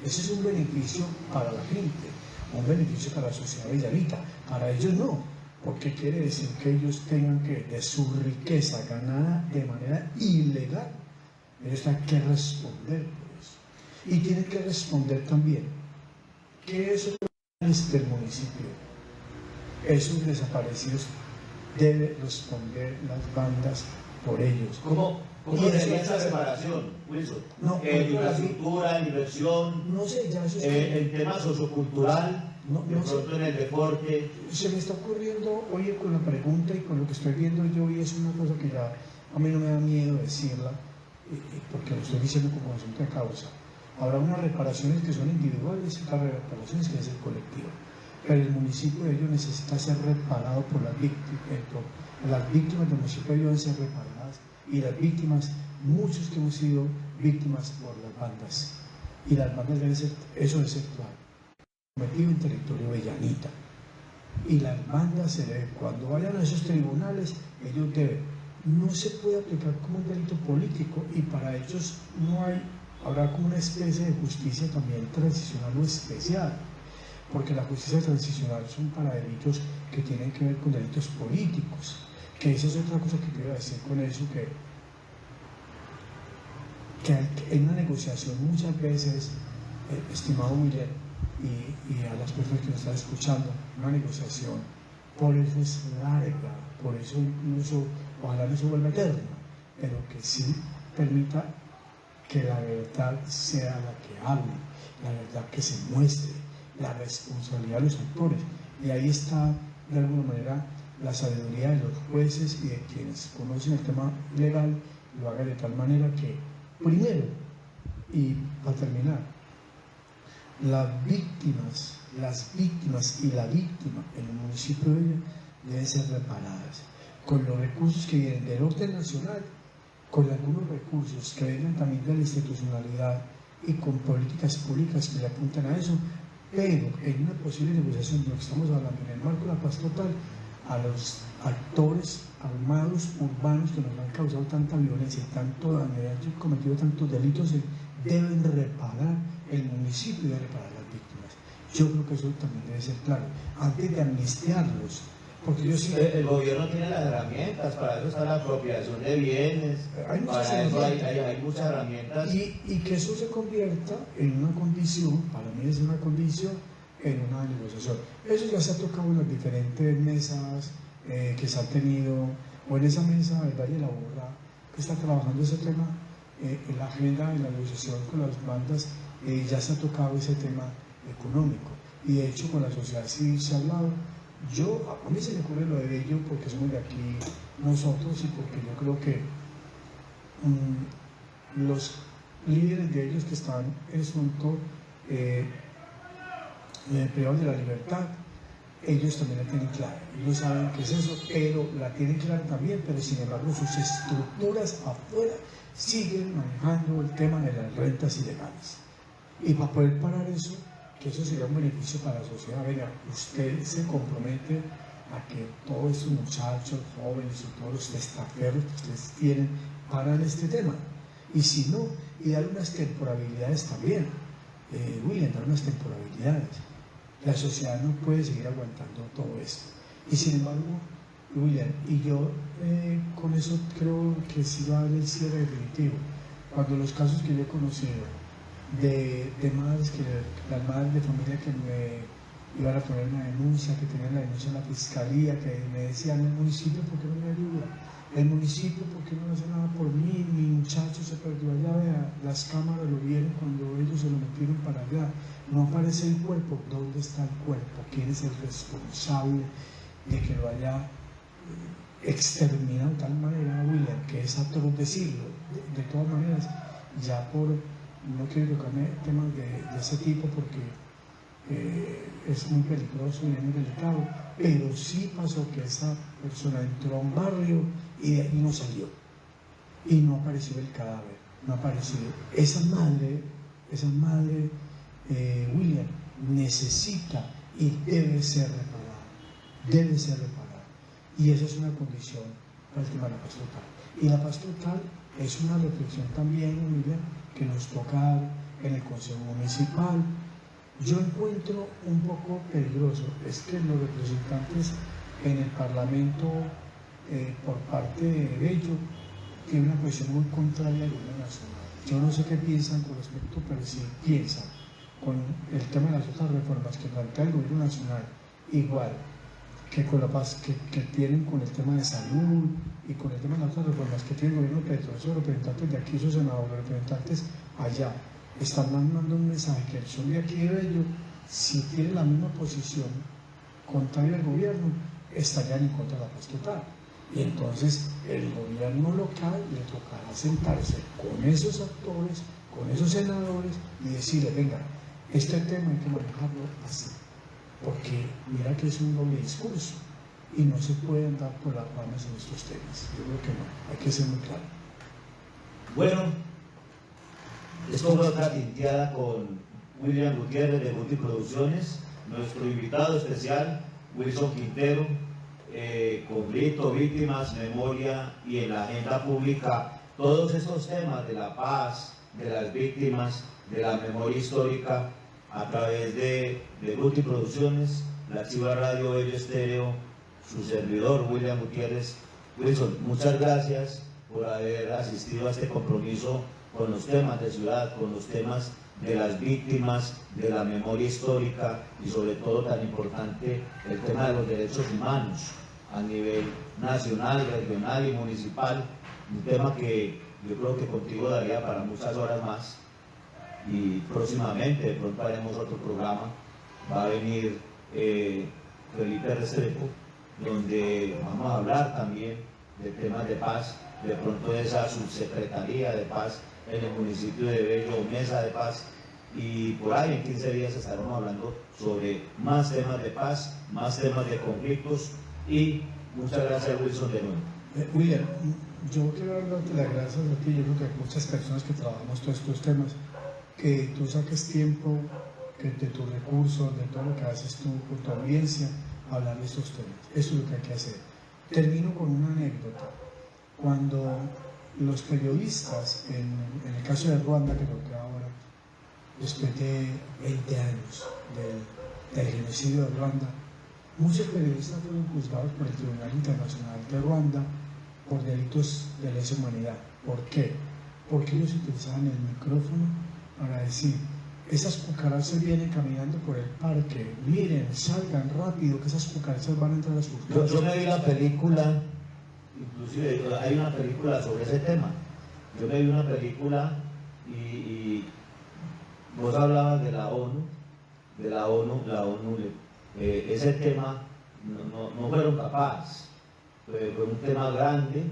Ese es un beneficio para la gente, un beneficio para la sociedad villalita. Para ellos no, porque quiere decir que ellos tengan que, de su riqueza ganada de manera ilegal, ellos tienen que responder por eso. Y tienen que responder también que esos del municipio, esos desaparecidos, deben responder las bandas por ellos. ¿Cómo sería esa separación, Wilson? No, infraestructura, inversión, no sé, ya eso es el tema sociocultural, de pronto en el deporte. Se me está ocurriendo, oye, con la pregunta y con lo que estoy viendo yo, y es una cosa que ya a mí no me da miedo decirla, porque lo estoy diciendo como asunto de causa. Habrá unas reparaciones que son individuales y otras reparaciones que es el colectivo. Pero el municipio de ellos necesita ser reparado por las víctimas. Las víctimas del municipio de ellos deben ser reparadas, y las víctimas, muchos que hemos sido víctimas por las bandas. Y las bandas deben ser, eso debe ser claro, cometido en territorio villanita. Y las bandas se deben, cuando vayan a esos tribunales, ellos deben, no se puede aplicar como un delito político, y para ellos habrá como una especie de justicia también transicional o especial, porque la justicia transicional son para delitos que tienen que ver con delitos políticos, que esa es otra cosa que quiero decir con eso, que en una negociación muchas veces, estimado William, y a las personas que nos están escuchando, una negociación, por eso es larga, por eso incluso, ojalá no se vuelva eterna, pero que sí permita que la verdad sea la que hable, la verdad que se muestre, la responsabilidad de los actores. Y ahí está, de alguna manera, la sabiduría de los jueces y de quienes conocen el tema legal, lo hagan de tal manera que, primero, y para terminar, las víctimas y la víctima en el municipio de ella deben ser reparadas con los recursos que vienen del orden nacional, con algunos recursos que vengan también de la institucionalidad y con políticas públicas que le apuntan a eso, pero en una posible negociación de lo que estamos hablando, en el marco de la paz total, a los actores armados urbanos que nos han causado tanta violencia y tanto daño y han cometido tantos delitos, deben reparar el municipio y deben reparar las víctimas. Yo creo que eso también debe ser claro, antes de amnistiarlos. Porque yo sí, el gobierno tiene las herramientas, para eso está la apropiación de bienes, para eso hay muchas herramientas. Y que eso se convierta en una condición, para mí es una condición, en una negociación. Eso ya se ha tocado en las diferentes mesas que se han tenido, o en esa mesa del Valle de la Borra, que está trabajando ese tema, en la agenda de la negociación con las bandas, ya se ha tocado ese tema económico. Y de hecho con la sociedad civil se ha hablado. A mí se me ocurre lo de ello porque somos de aquí nosotros y porque yo creo que los líderes de ellos que están en este momento privados de la libertad, ellos también la tienen clara, ellos saben qué es eso, pero la tienen clara también, pero sin embargo sus estructuras afuera siguen manejando el tema de las rentas ilegales. Y para poder parar eso, que eso sería un beneficio para la sociedad. Venga, usted se compromete a que todos estos muchachos, jóvenes y todos los testaferros que ustedes tienen paran este tema. Y si no, y dar unas temporalidades también. William, dar unas temporalidades. La sociedad no puede seguir aguantando todo esto. Y sin embargo, William, y yo con eso creo que sí va a haber el cierre definitivo. Cuando los casos que yo he conocido, de madres, las madres de familia que me iban a poner una denuncia, que tenían la denuncia en la fiscalía, que me decían: el municipio, ¿por qué no me ayuda? El municipio, ¿por qué no hace nada por mí? Mi muchacho se perdió allá, vea, las cámaras lo vieron cuando ellos se lo metieron para allá. No aparece el cuerpo. ¿Dónde está el cuerpo? ¿Quién es el responsable de que lo haya exterminado de tal manera, William, que es atroz decirlo? De todas maneras, ya no quiero tocarme temas de ese tipo porque es muy peligroso y es muy delicado, pero sí pasó que esa persona entró a un barrio y de ahí no salió y no apareció el cadáver, no apareció. Esa madre William, necesita y debe ser reparada, y esa es una condición para el tema de la paz total. Y la paz total es una reflexión también, William, que nos toca en el Consejo Municipal. Yo encuentro un poco peligroso es que los representantes en el Parlamento, por parte de ellos, tienen una posición muy contraria al gobierno nacional. Yo no sé qué piensan con respecto, pero si piensan con el tema de las otras reformas que plantea el gobierno nacional, igual que con la paz que tienen con el tema de salud y con el tema de las otras reformas que tiene el gobierno Petro, esos representantes de aquí, esos senadores, los representantes allá, están mandando un mensaje que son de aquí de ellos, si tienen la misma posición contraria al gobierno, estarían en contra de la paz total. Y entonces el gobierno local le tocará sentarse con esos actores, con esos senadores y decirle: venga, este tema hay que manejarlo así, porque mira que es un doble discurso y no se puede andar por las ramas en estos temas. Yo creo que no, hay que ser muy claro. Bueno, esto fue otra tinteada con William Gutiérrez de Guti Producciones, nuestro invitado especial, Wilson Quintero, conflicto, víctimas, memoria y en la agenda pública, todos estos temas de la paz, de las víctimas, de la memoria histórica, a través de Guti Producciones, la Chiva Radio Bello Estéreo, su servidor William Gutiérrez. Wilson, muchas gracias por haber asistido a este compromiso con los temas de ciudad, con los temas de las víctimas, de la memoria histórica y sobre todo tan importante el tema de los derechos humanos a nivel nacional, regional y municipal, un tema que yo creo que contigo daría para muchas horas más y próximamente de pronto haremos otro programa, va a venir Felipe Restrepo, donde vamos a hablar también de temas de paz, de pronto de esa subsecretaría de paz en el municipio de Bello, mesa de paz, y por ahí en 15 días estaremos hablando sobre más temas de paz, más temas de conflictos y muchas gracias Wilson de nuevo. William, yo quiero darte las gracias a ti, yo creo que hay muchas personas que trabajamos todos estos temas, que tú saques tiempo que de tus recursos, de todo lo que haces tú con tu audiencia, hablar de estos temas. Eso es lo que hay que hacer. Termino con una anécdota. Cuando los periodistas, en el caso de Ruanda, que toqué ahora, después de 20 años del genocidio de Ruanda, muchos periodistas fueron juzgados por el Tribunal Internacional de Ruanda por delitos de lesa humanidad. ¿Por qué? Porque ellos utilizaban el micrófono para decir: esas cucarachas vienen caminando por el parque, miren, salgan rápido, que esas cucarachas van a entrar a sus casas. Yo me vi la película, inclusive hay una película sobre ese tema. Yo me vi una película y vos hablabas de la ONU, ese tema no fueron capaces, fue un tema grande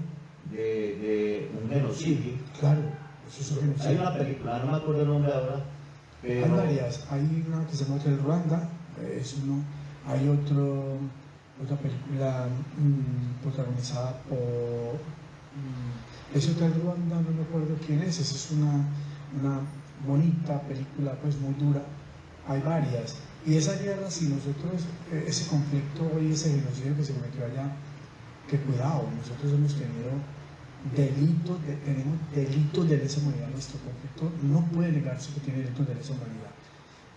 de un genocidio. Claro, eso es un genocidio. Hay una película, no me acuerdo el nombre ahora, pero... Hay varias, hay una que se llama Hotel Ruanda, es uno, hay otra película protagonizada por... ese Hotel Ruanda, no me acuerdo quién es, esa es una bonita película, pues muy dura. Hay varias. Y esa guerra, si nosotros, ese conflicto y ese genocidio que se cometió allá, que cuidado, nosotros hemos tenido tenemos delitos de lesa humanidad. Nuestro conflicto no puede negarse que tiene delitos de lesa humanidad.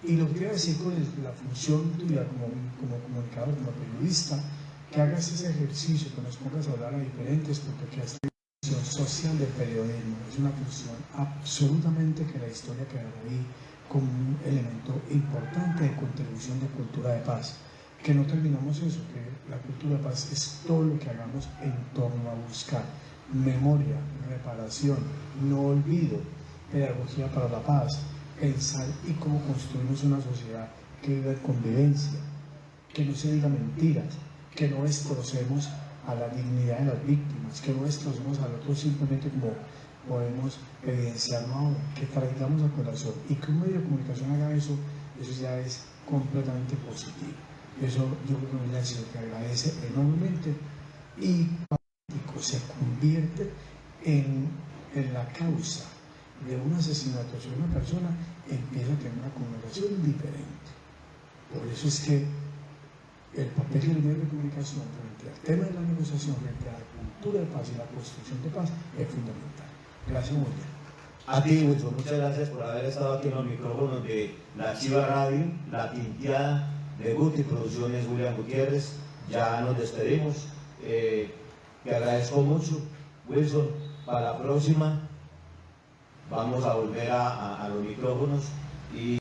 Y lo que quiero decir con la función tuya como comunicador, como periodista, que hagas ese ejercicio, que nos pongas a hablar a diferentes, porque esta función social del periodismo es una función absolutamente que la historia quedará ahí como un elemento importante de contribución de cultura de paz. Que no terminamos eso, que la cultura de paz es todo lo que hagamos en torno a buscar memoria, reparación, no olvido, pedagogía para la paz, pensar y cómo construimos una sociedad que viva en convivencia, que no se diga mentiras, que no destrocemos a la dignidad de las víctimas, que no destrocemos al otro simplemente como podemos evidenciarlo ahora, que traigamos a colación y que un medio de comunicación haga eso, eso ya es completamente positivo. Eso yo creo que es lo que agradece enormemente y se convierte en la causa de un asesinato sobre una persona, empieza a tener una connotación diferente. Por eso es que el papel del medio de comunicación frente al tema de la negociación, frente a la cultura de paz y la construcción de paz es fundamental. Gracias, muy bien. A ti, Wilson, muchas gracias por haber estado aquí en los micrófonos de la Chiva Radio, la tinteada de Guti Producciones William Gutiérrez. Ya nos despedimos. Te agradezco mucho, Wilson. Para la próxima vamos a volver a los micrófonos y